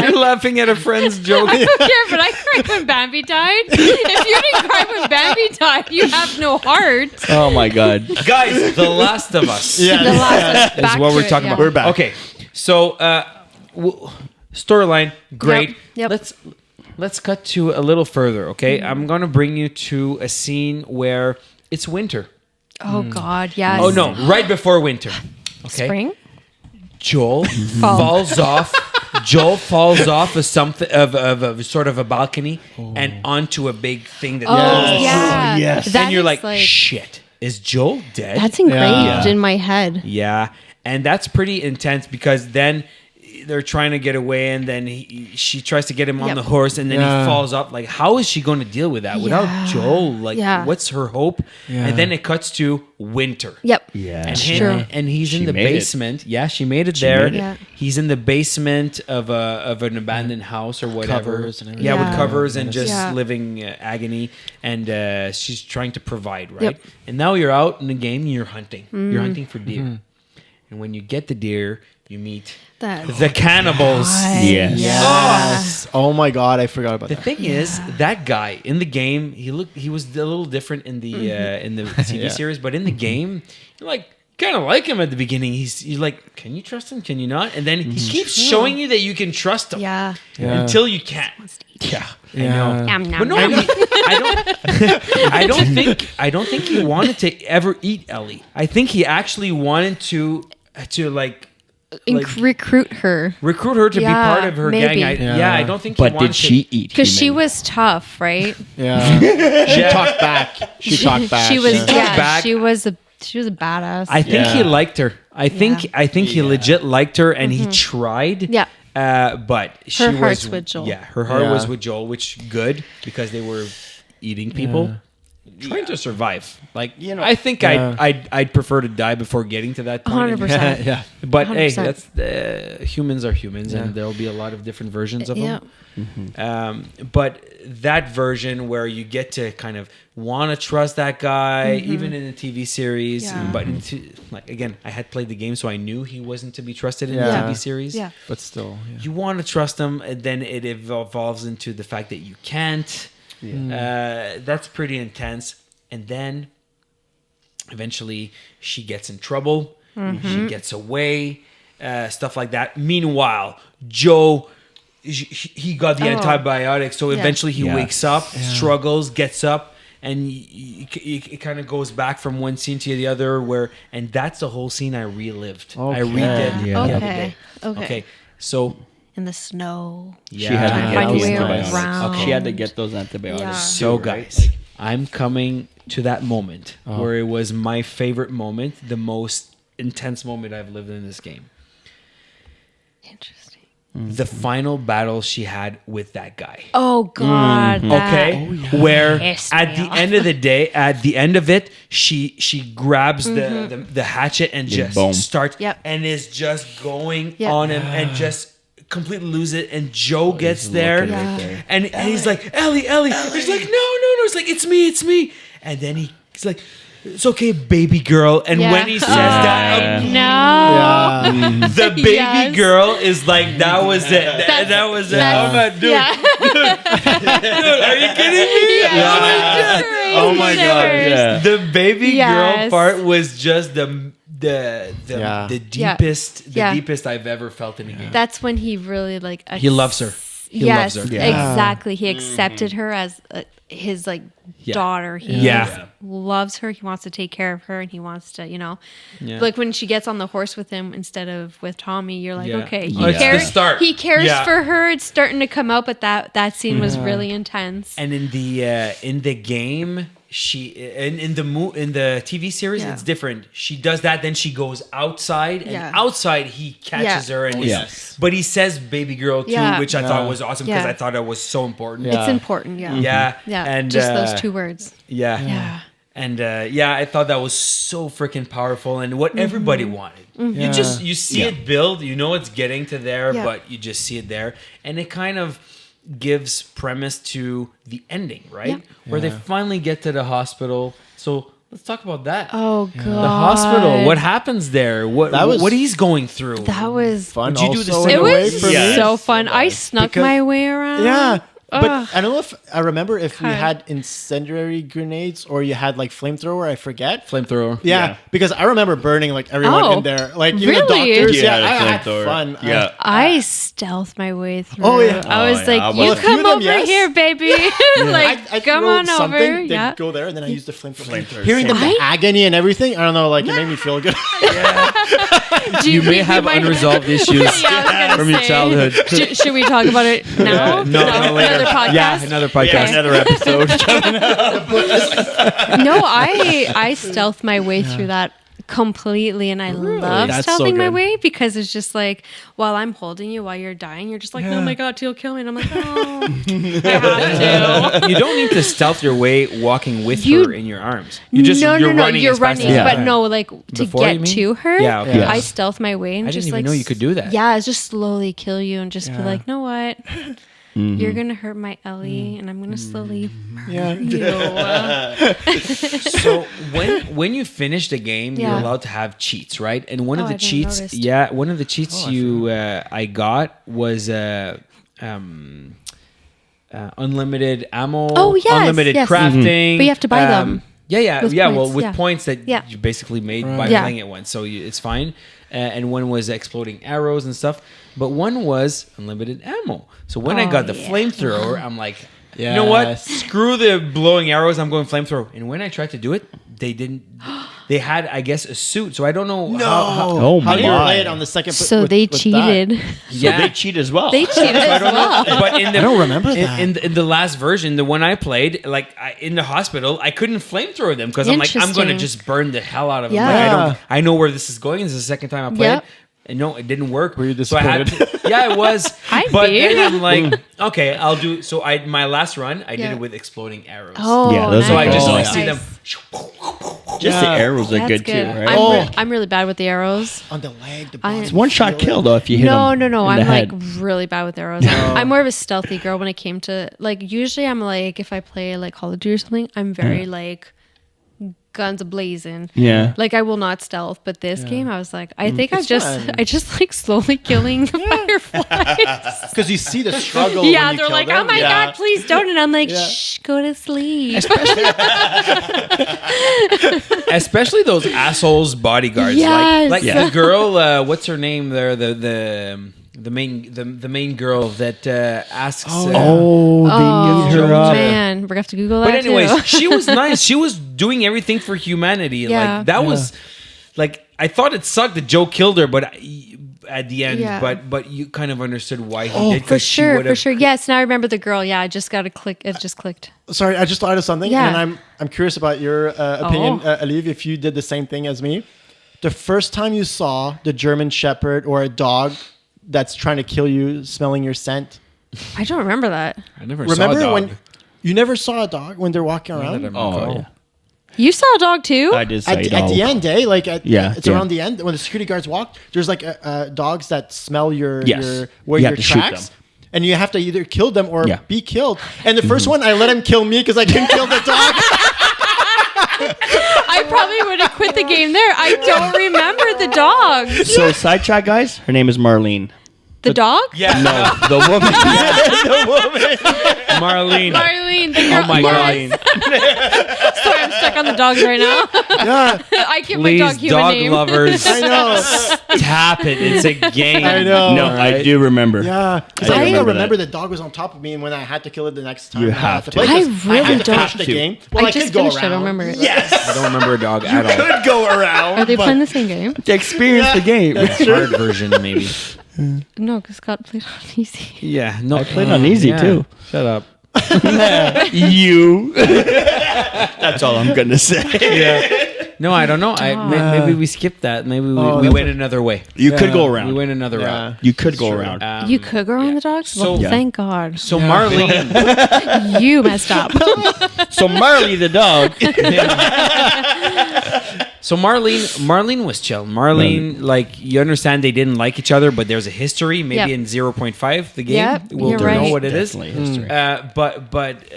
You're laughing at a friend's joke. I don't care. But I cried when Bambi died. If you didn't cry when Bambi died, you have no heart. Oh my god. Guys, The Last of Us. The last is what we're talking about. We're back. Okay, so storyline, great. Yep. Let's cut to a little further. Okay, I'm gonna bring you to a scene where it's winter. Oh God, yes. Oh no, right before winter. Okay, Spring. Joel falls off. Joel falls off of something of sort of a balcony and onto a big thing that. Oh Yes. yeah. Yes. That and you're is, like, shit. Is Joel dead? That's engraved Yeah. in my head. Yeah, and that's pretty intense because then they're trying to get away, and then she tries to get him on Yep. the horse, and then Yeah. he falls off. Like, how is she going to deal with that without Yeah. Joel? Like, Yeah. what's her hope? Yeah. And then it cuts to winter. Yep. Yeah. And, true. and he's She in the made it. basement. Yeah, she made it there. made it. Yeah. He's in the basement of an abandoned house or whatever. Covers and everything. Yeah, with Yeah. covers and just Yeah. living agony. And she's trying to provide, right? Yep. And now you're out in the game and you're hunting. Mm. You're hunting for deer. And when you get the deer, you meet That. the cannibals. Yes. Yes. Oh my God, I forgot about The that. thing is, that guy in the game, he was a little different in the TV Yeah. series, but in the game, you kind of like him at the beginning. You're like, can you trust him? Can you not? And then he keeps showing you that you can trust him Yeah. Yeah. until you can't. Yeah, I know. Nom, nom, But no, nom. I don't think he wanted to ever eat Ellie. I think he actually wanted to Recruit her recruit her to Yeah, be part of her maybe. gang. Yeah. I don't think he But wanted did she eat? because she human? was tough, right? Yeah. She talked back. She talked back. She was. yeah. Yeah. back. She was a badass. I think he Yeah. liked her. I think he legit liked her, and he tried. Mm-hmm. Yeah. But she Her was heart's with Joel. Yeah, her heart Yeah. was with Joel, which good because they were eating people, trying to survive. Like I think Yeah. I'd prefer to die before getting to that point. 100%. Yeah. But hey, 100%. that's humans are humans, and there'll be a lot of different versions of Yeah. them. But that version where you get to kind of want to trust that guy, even in the TV series. Yeah. But again, I had played the game, so I knew he wasn't to be trusted in the Yeah. TV series. Yeah. But still. Yeah. You want to trust him, and then it evolves into the fact that you can't. That's pretty intense. And then eventually she gets in trouble. She gets away, stuff like that. Meanwhile, Joe, he got the antibiotics, so eventually he Yeah. wakes up, struggles, gets up, and it kind of goes back from one scene to the other. And that's the whole scene I relived. I Okay. redid the other day. Okay. So In the snow. yeah, She had to Find get a those way antibiotics. around. She had to get those antibiotics. Yeah. So too, right? guys, I'm coming to that moment where it was my favorite moment, the most intense moment I've lived in this game. Interesting. The final battle she had with that guy. Oh God. that- Okay, where pissed at me the off. end of the day, at the end of it, she grabs the hatchet and just boom. starts Yep. and is just going Yep. on him and just completely lose it. And Joe gets there, looking right there. and he's like, Ellie. He's like, no. It's like, it's me. And then he's like, it's okay, baby girl. And when he says that, No. the baby girl is like, that was it. That was it. Oh my dude. Dude, are you kidding me? Oh my God. Yeah. The baby girl part was just the deepest I've ever felt in a game. That's when he really like. He loves her. He loves her. Exactly. He accepted her as his like daughter. He loves her. He wants to take care of her, and he wants to, like when she gets on the horse with him instead of with Tommy, you're like, okay, he cares. He cares for her. It's starting to come out, but that scene was really intense. And in the game, she in the TV series, it's different. She does that, then she goes outside, and outside he catches her, and but he says "baby girl" too, which I thought was awesome because I thought it was so important. It's important, and just those two words. And I thought that was so freaking powerful, and what everybody wanted. You see it build, it's getting to there, but you just see it there, and it kind of gives premise to the ending, right? Where they finally get to the hospital. So let's talk about that. Oh God, the hospital. What happens there? What he's going through? That was fun. Would you do the also same? It was for me. so fun. I snuck my way around. Yeah. But I don't know if I remember if we had incendiary grenades or you had like flamethrower. I forget. Flamethrower. Yeah, because I remember burning like everyone in there, like even the really? doctors. Yeah, I had flamethrower. fun. Yeah. I stealthed my way through. Oh, yeah. I was like, well, you a few come of them, over yes. here, baby. Like, I come threw on something, over. they'd Yeah. go there, and then I used the flamethrower. Flamethrower. Hearing them the agony and everything, I don't know, like it made me feel good. You may have unresolved issues from your childhood. Should we talk about it now? No, later. Another podcast? Yeah, another podcast. Yeah, another episode. No, I stealthed my way through that completely, and I love That's so stealthing my good. way because it's just like while I'm holding you while you're dying, you're just like, oh my God, he'll kill me, and I'm like, no, I have to. You don't need to stealth your way walking with You- her in your arms. You just no, you're running. you're as fast running, as but you no, can. like to Before, you get mean? to her. Yeah, okay. I stealth my way and I just didn't like even know you could do that. Yeah, just slowly kill you and just be like, know what? You're gonna hurt my Ellie, and I'm gonna slowly hurt you. So when you finish the game, you're Yeah. allowed to have cheats, right? And one of I the didn't cheats, notice. one of the cheats I got was unlimited ammo, Oh, yes, unlimited yes. crafting. But you have to buy them. Yeah. With Well, points, with yeah. points that Yeah. you basically made by Yeah. playing it once, so it's fine. And one was exploding arrows and stuff, but one was unlimited ammo. So when I got the flamethrower, I'm like, you know what? Yes. Screw the blowing arrows. I'm going flamethrower. And when I tried to do it, they didn't. They had, I guess, a suit. So I don't know how Oh How do you my. play it on the second? So with they that? cheated. So they cheat as well. They cheated as well. But in the, I don't remember that. In the last version, the one I played, like in the hospital, I couldn't flamethrower them because I'm like, I'm going to Interesting. just burn the hell out of them. Yeah. Like, I know where this is going. This is the second time I played. Yep. And no, it didn't work. Were you So I had disappointed? yeah, it was. I'd but be. then I'm like, okay, I'll do. So my last run, I did Yeah. it with exploding arrows. Oh, Yeah, those So I are just cool. like see them. Just the arrows are That's good, good. too, right? I'm really bad with the arrows. on the leg. The I- bottom. It's one shot kill though if you hit No. them. I'm in the like head. really bad with arrows. I'm more of a stealthy girl when it came to like. Usually, I'm like if I play like Call of Duty or something, I'm very like guns a-blazing. Yeah. Like I will not stealth, but this game I was like, I think It's fun. I just like slowly killing the fireflies. Because you see the struggle. Yeah, when you they're kill like, them. oh my Yeah. God, please don't. And I'm like, Yeah. shh, go to sleep. Especially those assholes bodyguards. Yes. Like Yeah. the girl, what's her name there? The main girl that asks. Oh, they Oh need her up. man, we're gonna have to Google that. But anyways, too. she was nice. She was doing everything for humanity. Yeah. Like that was like I thought it sucked that Joe killed her, but at the end, Yeah. but you kind of understood why he did. for 'cause she sure, would've- for sure. Yes, now I remember the girl. Yeah, I just got to click. It just clicked. Sorry, I just thought of something, Yeah. and I'm curious about your opinion, Oh. Aliv, if you did the same thing as me. The first time you saw the German Shepherd or a dog that's trying to kill you, smelling your scent. I don't remember that. I never Remember saw a dog. when you never saw a dog when they're walking Not that around? I'm Oh, recalling. yeah. You saw a dog too? I did say At the end, like it's yeah. around the end when the security guards walk. There's like dogs that smell your Yes. where You your have to shoot tracks, them. and you have to either kill them or Yeah. be killed. And the first one, I let him kill me because I couldn't kill the dog. I probably would have quit the game there. I don't remember the dog. So sidetrack, guys. Her name is Marlene. The dog? Yeah. No, the woman. Marlene. Marlene. The girl. Oh my Yes. Sorry, I'm stuck on the dogs right now. Yeah, I give my dog Please, human dog name. lovers, I know. tap it. It's a game. I know. No, I do remember. Yeah, because I I think I remember remember that. the dog was on top of me, and when I had to kill it the next time, You I had have to to. play. 'cause I I really had to don't. finish the game. Well, I just could go finished it. I around. don't remember it. Yes. I don't remember a dog at all. Could go around. Are they but- playing the same game? To experience the game. Hard version, maybe. No, because Scott played on easy. Yeah. No, I played on easy, too. Shut up. You. That's all I'm gonna say. No, I don't know. Maybe we skipped that. Maybe we that's went another way. You could go We around. went another Yeah. route. You could go around. You could go around the dogs? Well, So- Yeah. thank God. So Marlene, You messed up. So Marley the dog. so Marlene was chill. Marlene, like you understand, they didn't like each other, but there's a history. Maybe Yep. in 0.5, the game, Yep, we'll you're know right. what it is. Definitely history. But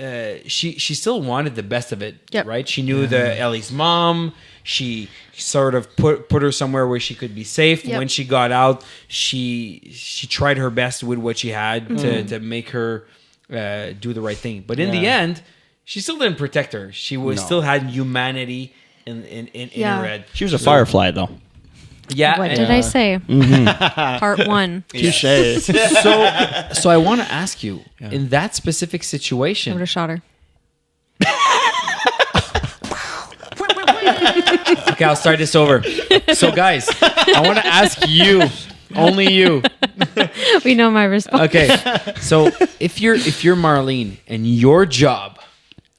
she still wanted the best of it, Yep. right? She knew the Ellie's mom. She sort of put her somewhere where she could be safe. Yep. When she got out, she tried her best with what she had to make her do the right thing. But in the Yeah. end, she still didn't protect her. She was No. still had humanity in Yeah. her head. She was a firefly, though. Yeah. What and- did I say? Part 1. Touche. So I want to ask you, in that specific I would situation, have shot her. okay, I'll start this over. So guys, I want to ask you, only you. We know my response. Okay, so if you're Marlene and your job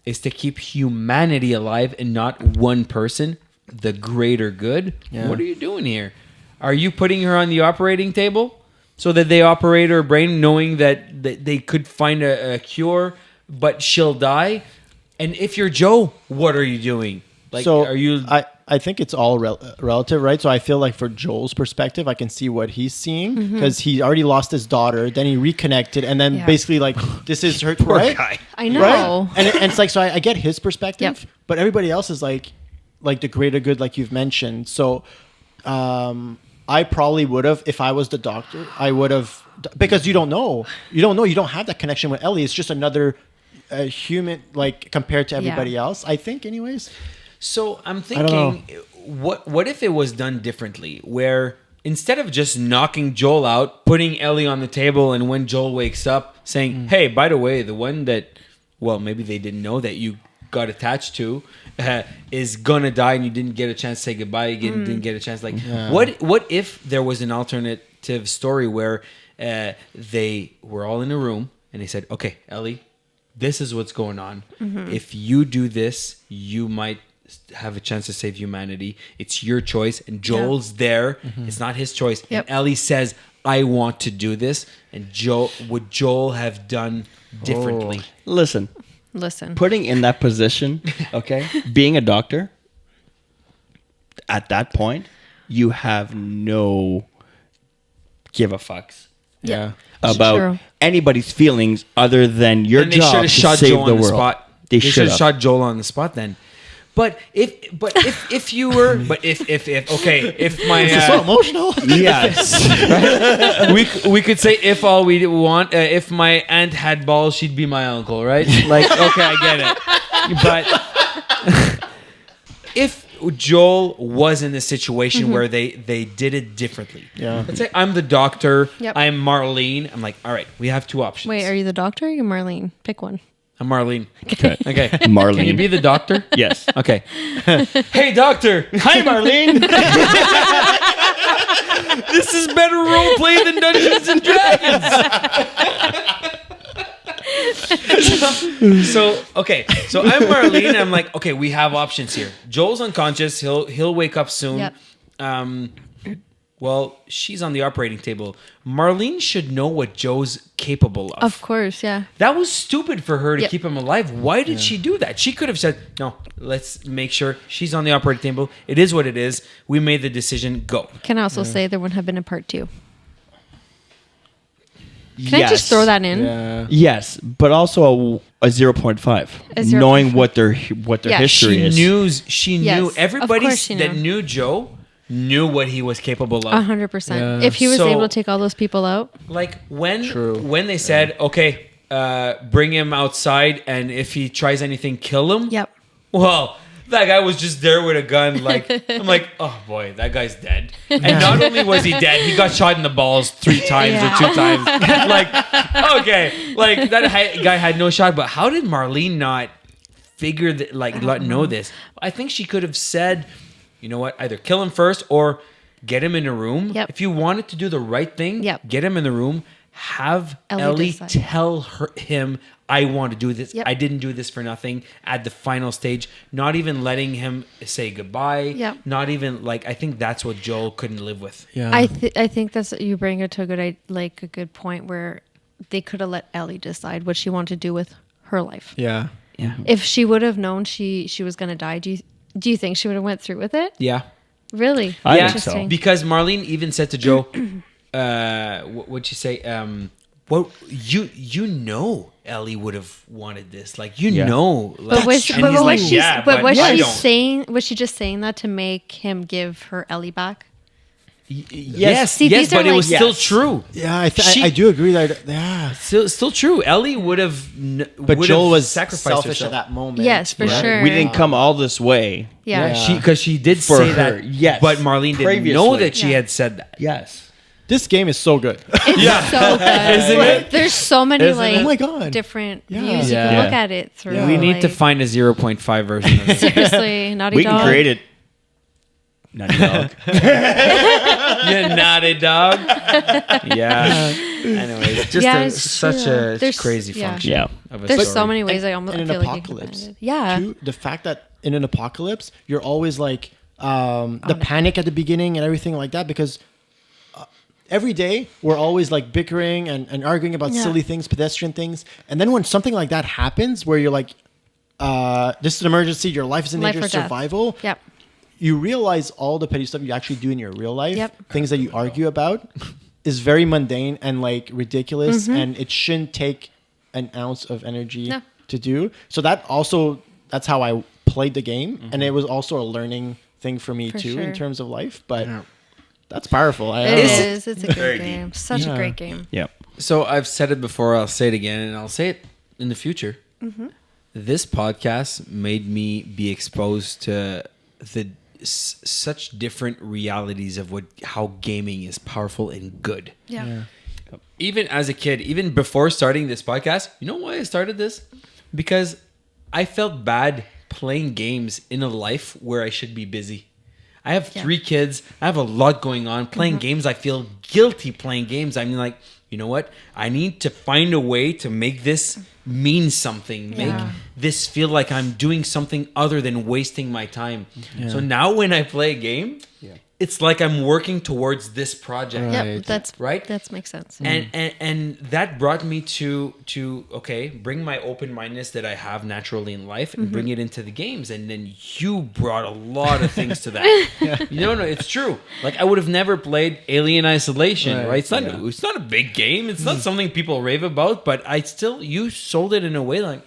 is to keep humanity alive and not one person, the greater good, what are you doing here? Are you putting her on the operating table so that they operate her brain knowing that they could find a cure, but she'll die? And if you're Joe, what are you doing? Like, So are you? I think it's all relative, right? So I feel like for Joel's perspective, I can see what he's seeing because he already lost his daughter, then he reconnected, and then Yeah. basically like this is her Poor right? guy. I know. Right? And it's like so I get his perspective, Yep. but everybody else is like the greater good, like you've mentioned. So I probably would have, if I was the doctor, I would have, because you don't know, you don't have that connection with Ellie. It's just another human, like compared to everybody else. I think, anyways. So I'm don't know. thinking, what if it was done differently, where instead of just knocking Joel out, putting Ellie on the table, and when Joel wakes up, saying, "Hey, by the way, the one that, well, maybe they didn't know that you got attached to, is gonna die, and you didn't get a chance to say goodbye. You didn't get a chance. Like, what if there was an alternative story where they were all in a room and they said, "Okay, Ellie, this is what's going on. If you do this, you might have a chance to save humanity. It's your choice." And Joel's there. It's not his choice. Yep. And Ellie says, "I want to do this." And would Joel have done differently? Listen, Listen. putting in that position, okay, being a doctor, at that point, you have no give a fucks Yeah. about True. anybody's feelings other than your And they should job have to shot save Joel the on the world. spot. They should should have shot Joel on the spot then. But if you were, if my It's so emotional. Yes. we could say if all we want, if my aunt had balls, she'd be my uncle, right? Like, okay, I get it. But if Joel was in a situation where they did it differently, Yeah. let's say I'm the doctor, Yep. I'm Marlene. I'm like, all right, we have two options. Wait, are you the doctor or you Marlene? Pick one. I'm Marlene. Okay. Okay, Marlene. Can you be the doctor? Yes. Okay. Hey, doctor. Hi, Marlene. This is better role play than Dungeons and Dragons. So I'm Marlene. And I'm like, okay, we have options here. Joel's unconscious. He'll wake up soon. Yep. Well, she's on the operating table. Marlene should know what Joe's capable of. Of course, yeah. That was stupid for her to Yep. keep him alive. Why did she do that? She could have said, "No, let's make sure she's on the operating table. It is what it is. We made the decision. Go." Can I also say there wouldn't have been a part 2? Can I just throw that in? Yeah. Yes, but also a 0.5. Knowing what their history is. She Yes, knew of everybody course she that knew. knew Joe knew what he was capable of. 100%. Yeah. If he was So- able to take all those people out, Like when True. they said, okay, bring him outside, and if he tries anything, kill him. yep. Well, that guy was just there with a gun. Like I'm like, oh boy, that guy's dead. And not only was he dead, he got shot in the balls 3 times Yeah. or 2 times. Like, okay, like that guy had no shot. But how did Marlene not figure that? Like, know this? I think she could have said, you know what? Either kill him first or get him in a room. Yep. If you wanted to do the right thing, Yep. get him in the room. Have Ellie Ellie decide. tell him, I want to do this. Yep. I didn't do this for nothing at the final stage. Not even letting him say goodbye. Yep. Not even like, I think that's what Joel couldn't live with. Yeah. I think that's you bring it to a good point where they could have let Ellie decide what she wanted to do with her life. Yeah. Yeah. If she would have knould she was going to die, do you think she would have went through with it? Yeah. Really? I think Interesting. so. Because Marlene even said to Joe, what'd she say? Well, you know Ellie would have wanted this. Like, you Yeah. know. Like, But was, and but he's was like, she, yeah, but was I she don't. saying, was she just saying that to make him give her Ellie back? Yes, See, yes, these are but it was like- still Yes. true. Yeah, She- I do agree that. Yeah. Still true. Ellie would have. But would Joel have was sacrificed selfish herself. at that moment. Yes, for sure. We didn't come all this way. Yeah. Because she did For say her, that. yes. But Marlene didn't know Previously. that she Yeah. had said that. Yes. This game is so good. It's so good. Isn't it? There's so many Isn't like it? Oh my God. different Yeah. views you Yeah. can look at it through. Yeah. We need to like- find a 0.5 version of it. seriously Naughty We Dog. can create it. Naughty Dog. You naughty dog. Yeah. Anyways, just Yeah, a, it's such true. a There's- crazy yeah. function Yeah. of a There's story. so many ways I almost in an feel like you can apocalypse. find it. Yeah. Too, the fact that in an apocalypse, you're always like the panic at the beginning and everything like that because every day we're always like bickering and arguing about Yeah. silly things, pedestrian things. And then when something like that happens where you're like, this is an emergency, your life is in Life danger, or death. survival. Yep. You realize all the petty stuff you actually do in your real life, Yep. things that you argue about, is very mundane and like ridiculous, Mm-hmm. and it shouldn't take an ounce of energy No. to do. So that's how I played the game, and it was also a learning thing for me For too sure. in terms of life. But that's powerful. I It don't know. is. It's a good Very deep. game. Such Yeah. a great game. Yeah. So I've said it before, I'll say it again, and I'll say it in the future. Mm-hmm. This podcast made me be exposed to the such different realities of how gaming is powerful and good. Yeah. Even as a kid, even before starting this podcast, you know why I started this? Because I felt bad playing games in a life where I should be busy. I have 3 kids. I have a lot going on. Playing games, I feel guilty playing games. I'm like, you know what? I need to find a way to make this mean something. Make Yeah. this feel like I'm doing something other than wasting my time. So now when I play a game, it's like I'm working towards this project. Yep. Right. That's Right? That makes sense. And that brought me to okay, bring my open-mindedness that I have naturally in life and bring it into the games. And then you brought a lot of things to that. No, it's true. Like I would have never played Alien Isolation, right? It's not a big game. It's not something people rave about, but you sold it in a way like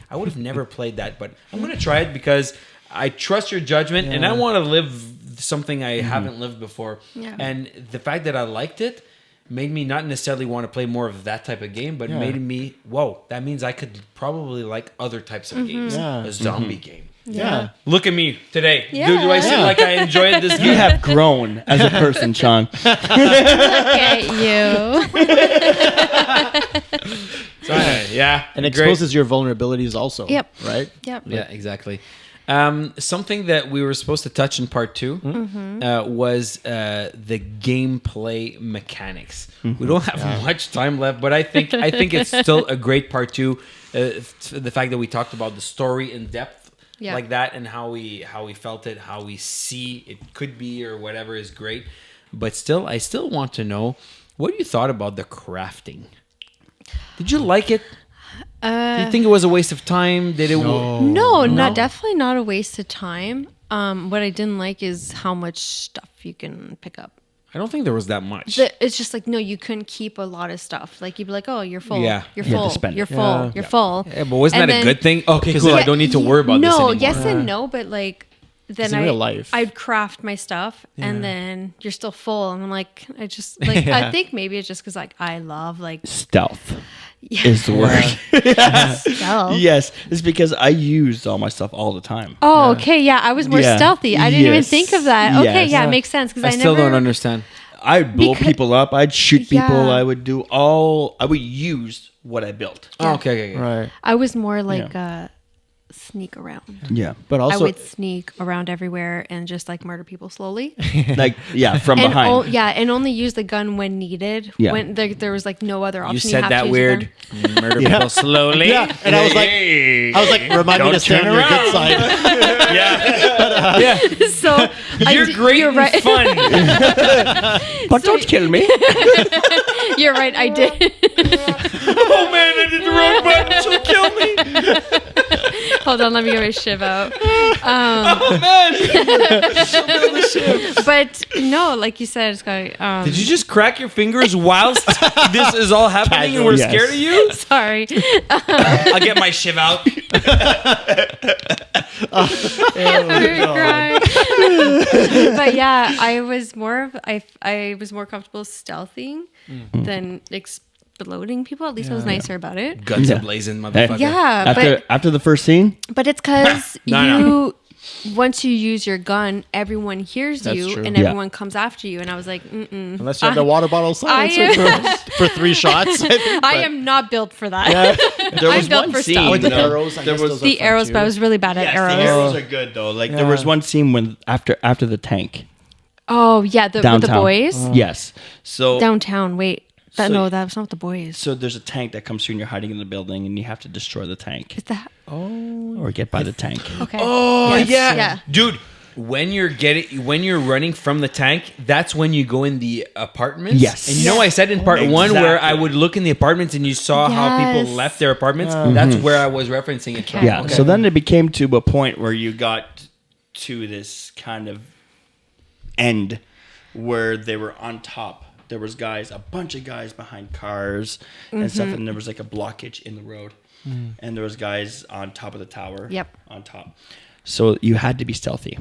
I would have never played that, but I'm gonna try it because I trust your judgment and I want to live something I haven't lived before. Yeah. And the fact that I liked it made me not necessarily want to play more of that type of game, but made me, whoa, that means I could probably like other types of games. Yeah. A zombie game. Yeah. Look at me today. Yeah. Do I seem like I enjoyed this You game? have grown as a person, Shawn. Look at you. So, yeah. And great. exposes your vulnerabilities also. Yep. Right? Yep. Yeah, exactly. Something that we were supposed to touch in part 2 was the gameplay mechanics. We don't have much time left, but I think it's still a great part 2. The fact that we talked about the story in depth like that and how we felt it, how we see it could be or whatever is great. But still, I still want to know what you thought about the crafting. Did you like it? Do you think it was a waste of time? Did it? No, definitely not a waste of time. What I didn't like is how much stuff you can pick up. I don't think there was that much. It's just like, no, you couldn't keep a lot of stuff. Like you'd be like, oh, you're full. Yeah. You're You had to full. spend it. You're full. Yeah. You're full. Yeah, but wasn't And that a then- good thing? Okay, cool. I don't need to worry about this No, anymore. yes and no, but like then in real life. I'd craft my stuff and Yeah. then you're still full and I'm like I just like Yeah. I think maybe it's just because like I love like Stealth yeah. is the word. stealth. Yes, it's because I used all my stuff all the time. Oh, okay, yeah. I was more Yeah. stealthy. I didn't even Yes. think of that. Okay, Yes. yeah, Yeah. it makes sense because I I still never don't understand. I'd blow Because- people up. I'd shoot people. Yeah. I would do all. I would use what I built. Oh, okay. Right. I was more like sneak around. Yeah, But I also, would sneak around everywhere and just like murder people slowly. like from and behind. and only use the gun when needed. Yeah. When there was like no other option. You said have that to use weird. your gun. Murder people slowly. Yeah, and I was like, remind me Don't to stay on turn your good around. side. yeah. So You're great You're and right. fun. But don't kill me. You're right. I did. Oh man, I did the wrong button. She'll kill me. Hold on. Let me get my shiv out. Oh man. But no, like you said, Scotty. Did you just crack your fingers whilst this is all happening and we're Yes. scared of you? Sorry. I'll get my shiv out. I'm gonna cry. But yeah, I was more comfortable stealthing than exploding people. At least I was nicer about it. Guns Yeah. ablazing, motherfucker. Yeah, After the first scene, but it's because No. once you use your gun, everyone hears That's you true. and Yeah. everyone comes after you. And I was like, Unless you have the water bottle silencer I for 3 shots. I think, I but- am not built for that. there I'm was built one for scene. stealth. Or the though. arrows. I There guess was those are The fun arrows, too. but I was really bad at Yes, arrows. the arrows are good though. Like there was one scene when after the tank Oh yeah, with the downtown. boys Yes. So downtown. Wait, So- no, that's not the boys. so there's a tank that comes through and you're hiding in the building and you have to destroy the tank Is that or get by the tank. okay? Oh Yes. yeah. Yeah. Dude. When you're running from the tank, that's when you go in the apartments. Yes. And you know I said in part one where I Exactly. would look in the apartments and you saw how people Yes. left their apartments. That's where I was referencing it from. Yeah. So then it became to a point where you got to this kind of end where they were on top. There was a bunch of guys behind cars and stuff, and there was like a blockage in the road, and there was guys on top of the tower. Yep. On top. So you had to be stealthy.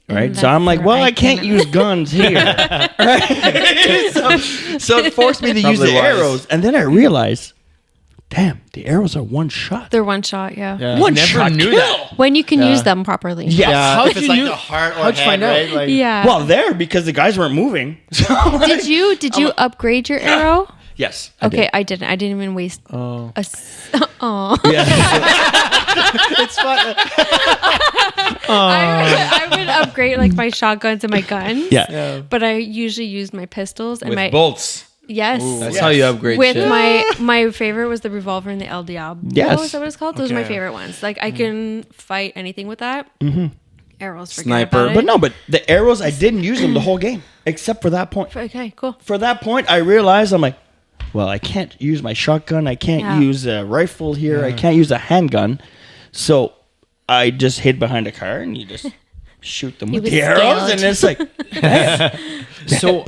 Right. And So I'm that's like, where well, I I can't came in. use guns here. Right? so it forced me to use Probably the wise. arrows, and then I realized, damn, the arrows are one shot. They're one shot. Yeah. Yeah. One Never shot knew kill. that. When you can Yeah. use them properly. Yes. Yeah, How'd if it's you like knew- the heart or how'd you head, find out? right? Like, Yeah. Well, there because the guys weren't moving. Did you upgrade your arrow? Yes. Okay, I didn't. I didn't even waste. Oh. Oh. It's fun. I would upgrade like my shotguns and my guns. Yeah. Yeah. But I usually used my pistols and With my bolts. yes. That's how you upgrade With shit. my favorite was the revolver and the El Diablo. Yes. Is that what it's called? Those are my Okay. favorite ones. Like I can fight anything with that. Arrows, forget Sniper. about it. But no, but the arrows, I didn't use them the whole game except for that point. Okay, cool. For that point, I realized I'm like, well, I can't use my shotgun. I can't Yeah. use a rifle here. I can't use a handgun. So I just hid behind a car and you just shoot them He with was the arrows. scared. And it's like, So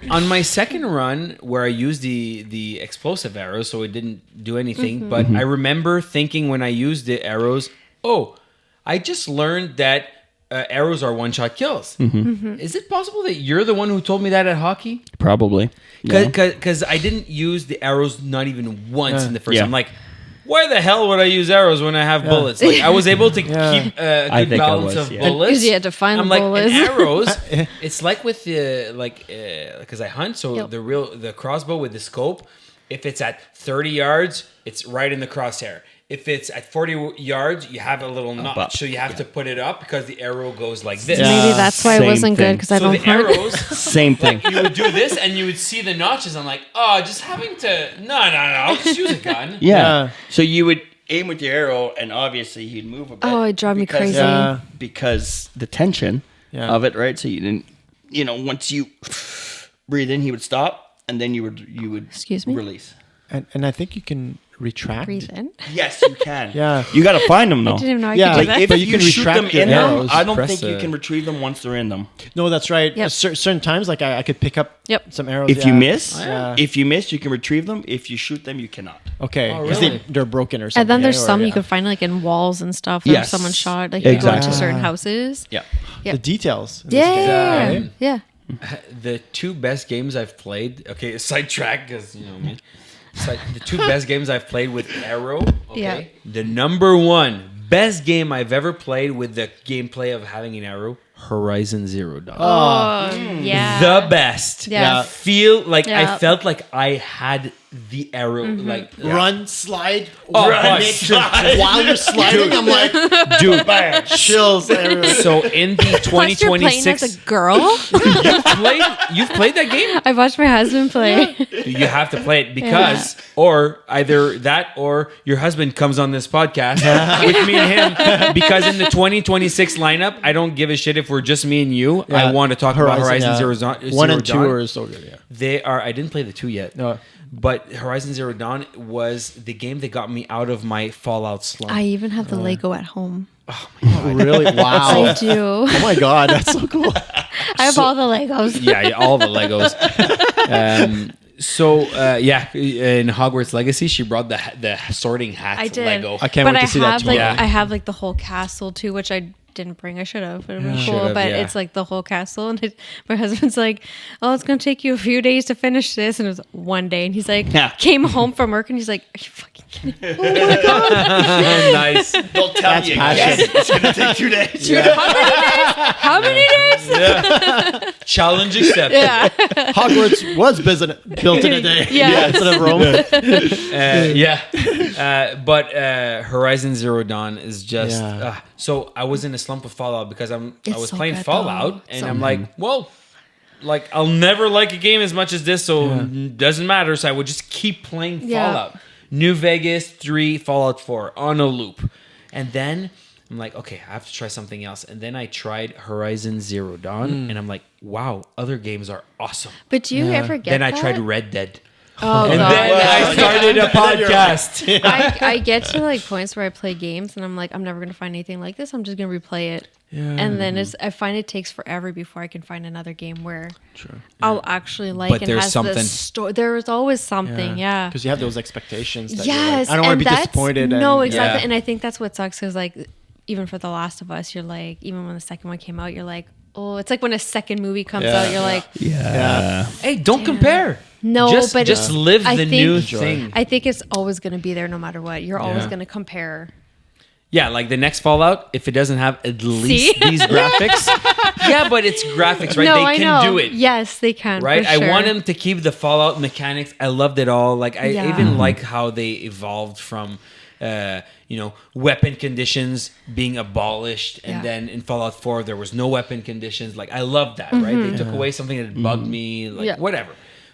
on my second run, where I used the explosive arrows, so it didn't do anything. But I remember thinking when I used the arrows, oh, I just learned that arrows are one-shot kills. Is it possible that you're the one who told me that at hockey? probably. Yeah. Because I didn't use the arrows not even once in the first. Yeah. I'm like, why the hell would I use arrows when I have bullets? Like I was able to Yeah. keep a I good think I balance was, of yeah. bullets. Because you had to find I'm the like, bullets. and arrows. It's like with the because I hunt, so Yep. the crossbow with the scope. If it's at 30 yards, it's right in the crosshair. If it's at 40 yards, you have a little notch, up. so you have to put it up because the arrow goes like this. Yeah. Maybe that's why it Same wasn't good thing. because I So don't the hunt. arrows. Same thing. You would do this and you would see the notches. I'm like, oh, just having to. No, I'll just use a gun. Yeah. Yeah. So you would aim with your arrow, and obviously he'd move a bit. Oh, it drove me because- crazy. Yeah. Because the tension Yeah. of it, right? So you didn't, once you breathe in, he would stop, and then you would Excuse me? release. And I think you can retract? Breathe in. Yes, you can. Yeah. You got to find them though. I didn't even know I Yeah, could do Like that. if But you, you can shoot them retract your in them, arrows. I don't Press think you the- can retrieve them once they're in them. No, that's right. Yep. Certain times, like I could pick up Yep. some arrows. If you miss, Yeah. if you miss, you can retrieve them. If you shoot them, you cannot. Okay, Oh, because really? they're broken or something. And then there's or- some you yeah. can find like in walls and stuff. That Yes. someone shot. Like you go Exactly. into certain houses. Yeah. Yep. The details. in this Yeah. game. Yeah. Um, The two best games I've played. Okay, sidetrack because you know me. The two best games I've played with arrow. Okay, Yeah. the number one best game I've ever played with the gameplay of having an arrow. Horizon Zero Dawn. Oh, yeah. The best. Yeah. Feel like Yeah. I felt like I had the arrow. Like Run, slide, Oh, run fuck. it Slide. while you're sliding. I'm like, dude. chills. everywhere. So in the Plus you're playing 2026, as a girl. you've played that game. I watched my husband play. You have to play it because, or either that, or your husband comes on this podcast with me and him. Because in the 2026 lineup, I don't give a shit if we're just me and you. I Yeah. want to talk about Horizon yeah. Zero Dawn. 1 and 2 Dawn. are so good. Yeah. They are. I didn't play the 2 yet. No. But Horizon Zero Dawn was the game that got me out of my Fallout slump. I even have the Lego at home. Really? Wow. I do. Oh my god, that's so cool. I have all the Legos. yeah, all the Legos. In Hogwarts Legacy, she brought the sorting hat I did. Lego. I can't but wait to see that have tomorrow. like I have like the whole castle too, which I didn't bring. I should have. It would have been cool. Should've, But yeah. it's like the whole castle, and my husband's like, "Oh, it's gonna take you a few days to finish this," and it was one day. And he's like, Yeah. came home from work, and he's like, "Are you fucking kidding me?" Nice. Don't tell That's me passion. again. It's gonna take 2 days. How many days? Challenge accepted. Yeah. Hogwarts was built in a day. Yeah. Instead of Rome. But Horizon Zero Dawn is just Yeah. so I was in a slump with Fallout because I It's was so playing good, Fallout though. and So I'm like, well, like I'll never like a game as much as this, so it doesn't matter. So I would just keep playing Yeah. Fallout. New Vegas 3, Fallout 4 on a loop. And then I'm like, okay, I have to try something else. And then I tried Horizon Zero Dawn and I'm like, wow, other games are awesome. But do you ever get Then I that? tried Red Dead. Oh, And God. then I started a podcast. I get to like points where I play games and I'm like, I'm never gonna find anything like this. I'm just gonna replay it. And then I find it takes forever before I can find another game where I'll actually like But and there's has something. the story. There is always something, yeah. Because you have those expectations. That you're like, Yes, I don't want and to be that's- disappointed. No, and, exactly. Yeah. And I think that's what sucks because like even for The Last of Us, you're like even when the second one came out, you're like, oh, it's like when a second movie comes Yeah. out, you're like, Yeah. Hey, don't compare. no, just, but just live I the think- new Enjoy. thing. I think it's always gonna be there no matter what. You're always Yeah. gonna compare. Yeah, like the next Fallout, if it doesn't have at least these graphics. Yeah, but it's graphics, right? No, They I can know. do it. Yes, they can. Right? For sure. I want them to keep the Fallout mechanics. I loved it all. Like I Yeah. even like how they evolved from weapon conditions being abolished and Yeah. then in Fallout 4 there was no weapon conditions. Like I love that, right? They took away something that bugged me, like Yeah. whatever.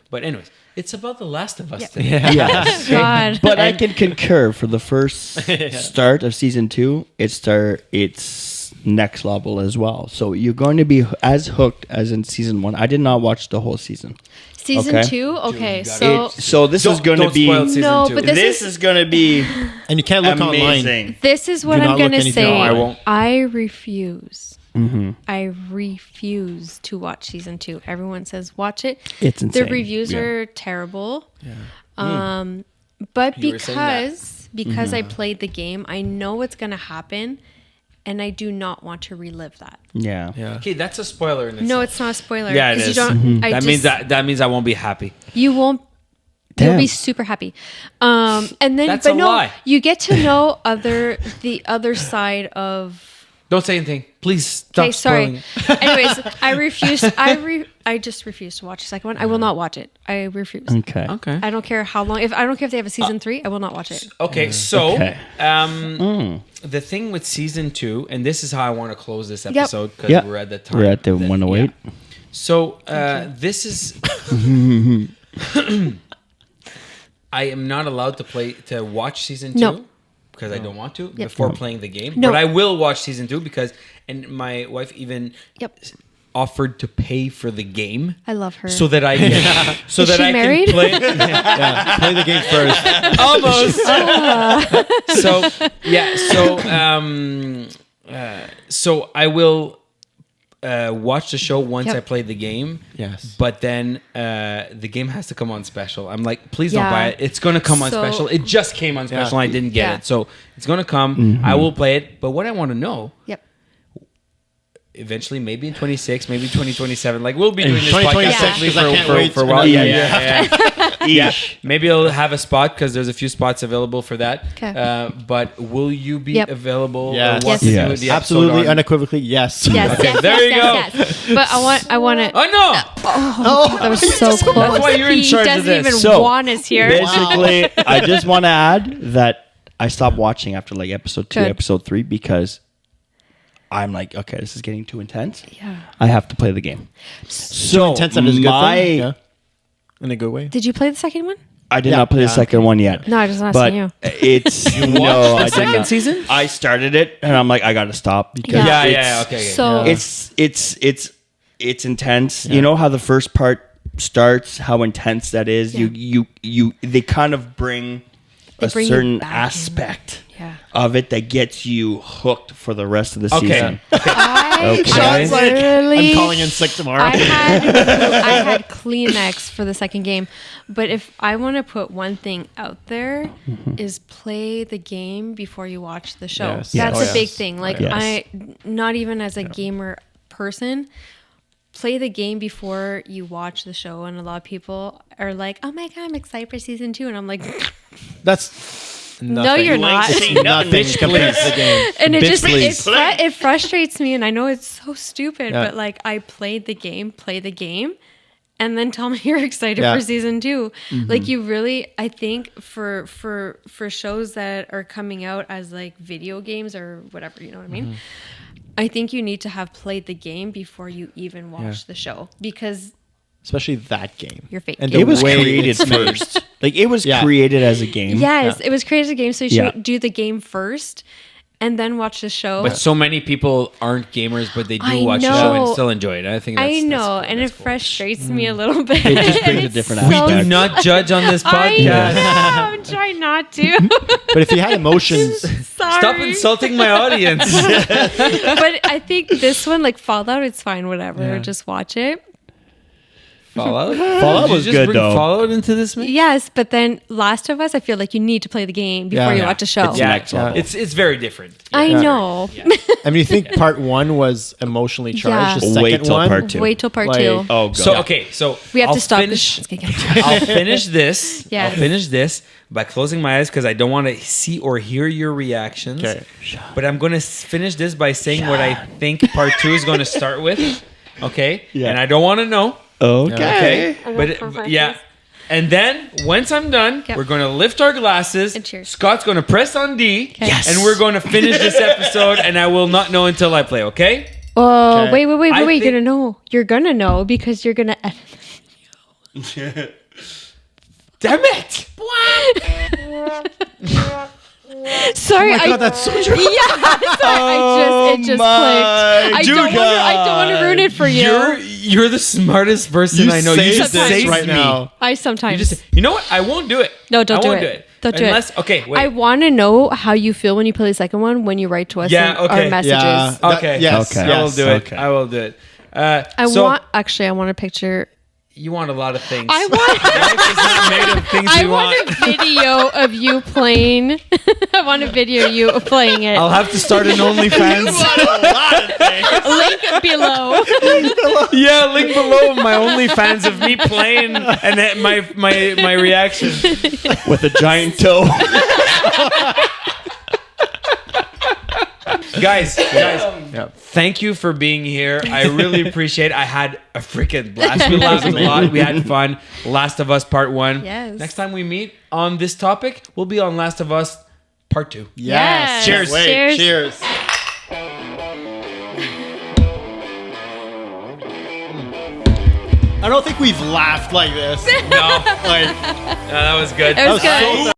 But anyways, it's about The Last of Us Yeah. today. Yes. God. But I can concur for the first start of season 2, it's next level as well. So you're going to be as hooked as in season 1. I did not watch the whole season. Season Okay. 2? Okay, you gotta- so So this is going to Don't be spoil season No, 2. but this is going to be And you can't look online. amazing. this is what Do I'm not look gonna anything say. up. I won't. I refuse. Mm-hmm. I refuse to watch season 2. Everyone says watch it. It's The insane. reviews Yeah. are terrible. But You were saying that. because I played the game, I know what's gonna happen, and I do not want to relive that. Yeah. Yeah. Okay, that's a spoiler in itself. No, it's not a spoiler. Yeah, it 'cause is. You don't, I That just, means that means I won't be happy. you won't. You'll Damn. be super happy, and then That's but a no, lie. you get to know the other side of. Don't say anything. Please stop Okay, sorry. spoiling. Anyways, I refuse. I just refuse to watch the second one. I will not watch it. I refuse. Okay. Okay. I don't care how long. I don't care if they have a season 3. I will not watch it. Okay, so Okay. the thing with season 2, and this is how I want to close this episode because Yeah. we're at the time. We're at the that- 108. yeah. So this is. I am not allowed to watch season 2 No. because I don't want to Yep. before playing the game. No. But I will watch season 2 because, and my wife even Yep. offered to pay for the game I love her. so that I can Is she married? can play. Yeah, play the game first. Almost. So I will watch the show once Yep. I play the game. Yes. But then the game has to come on special. I'm like, please don't Yeah. buy it. It's going to come on So- special. It just came on special and I didn't get Yeah. it. So it's going to come. I will play it. But what I want to know, Yep. eventually, maybe in 26, maybe 2027, like we'll be doing this 2026, podcast because I can't wait for a while. another Yeah, year. yeah. Maybe I'll have a spot because there's a few spots available for that. Okay. But will you be Yep. available? Yes. Or what Yes. to do Yes. with the episode Absolutely, on- unequivocally, yes. Yes, Okay, yes, there yes, you go. yes, yes. But I want to. Oh no! That was so close. That's why you're in He charge of doesn't this. even So, want us here. Basically, I just want to add that I stopped watching after like episode 2, Good. episode 3 because I'm like, okay, this is getting too intense. Yeah. I have to play the game. So Intense that is a good my, thing. Yeah. In a good way. Did you play the second one? I did Yeah. not play the Yeah. second one yet. No, I just asking but you. it's no, I did second not. season? I started it and I'm like, I got to stop because Yeah. Yeah, it's, okay. So it's intense. You know how the first part starts, how intense that is. Yeah. You they kind of bring They a bring you certain back in. aspect Yeah. of it that gets you hooked for the rest of the Okay. season. I Okay. Sean's like, literally- I'm calling in sick tomorrow. I had Kleenex for the second game, but if I want to put one thing out there, is play the game before you watch the show. Yes. That's Yes. a big thing. Like Yes. I, not even as a gamer person, play the game before you watch the show. And a lot of people are like, "Oh my god, I'm excited for season 2," and I'm like, That's "No, nothing. you're not." Nothing compared to the game. And it Bitch, just please. it frustrates me, and I know it's so stupid, Yeah. but like I played the game, play the game, and then tell me you're excited Yeah. for season 2. Like you really, I think for shows that are coming out as like video games or whatever, you know what I mean? I think you need to have played the game before you even watch the show because Especially that game. You're fake. And It the It was way created it's made. first. Like it was Yeah. created as a game. yes, it was created as a game, so you Yeah. should do the game first and then watch the show. But so many people aren't gamers, but they do I watch the show and know. still enjoy it. I think that's, I know, that's, and that's it cool. frustrates me a little bit. It just brings And a it's different so We aspect. do not judge on this I podcast. know. I'm trying not to. But if you had emotions, Sorry. Stop insulting my audience. But I think this one, like Fallout, it's fine. Whatever, Yeah. just watch it. Fallout? Fallout Did you was just good, bring though. Fallout into this mix? Yes, but then Last of Us, I feel like you need to play the game before Yeah. you Yeah. watch a show. It's next level. It's very different. I Yeah. know. I mean, you think part one was emotionally charged. Yeah. The Wait second till one, part 2. Wait till part Like- 2. Oh god. So okay, so We have I'll to stop. Finish, This. Okay. I'll finish this. Yes. I'll finish this by closing my eyes because I don't want to see or hear your reactions. Okay. But I'm going to finish this by saying what I think part 2 is going to start with. Okay. Yeah. And I don't want to know. Okay. Okay. I But look for yeah. reference. And then once I'm done, Yep. we're going to lift our glasses. And cheers. Scott's going to press on D. Okay. Yes. And we're going to finish this episode. And I will not know until I play. Okay. Oh, Okay. wait. I You're think- gonna know. You're gonna know because you're gonna edit. Damn it. Sorry, Oh my God, that's so true. Yeah, sorry, it just my clicked. I don't want to ruin it for you. You're the smartest person I know. You saved just this saved right me. now. I sometimes. You know what? I won't do it. No, don't I do won't it. do it. Don't do it. Unless, okay, wait. I want to know how you feel when you play the second one when you write to us Yeah, in okay. our messages. Yeah. Okay. Yes. Okay. I will Yes. do it. Okay. I will do it. I So want a picture. you want a lot of things. I want Life is not made of things I you want a video of you playing. I want a video of you playing it. I'll have to start an OnlyFans. Link below. Yeah, link below of my OnlyFans of me playing and then my reaction. With a giant toe. Guys, thank you for being here. I really appreciate it. I had a freaking blast. We laughed a lot. We had fun. Last of Us Part 1. Yes. Next time we meet on this topic, we'll be on Last of Us Part 2. Yes. Yes. Cheers. Wait, Cheers. cheers. I don't think we've laughed like this. No, Like, that was good. It was that was good. so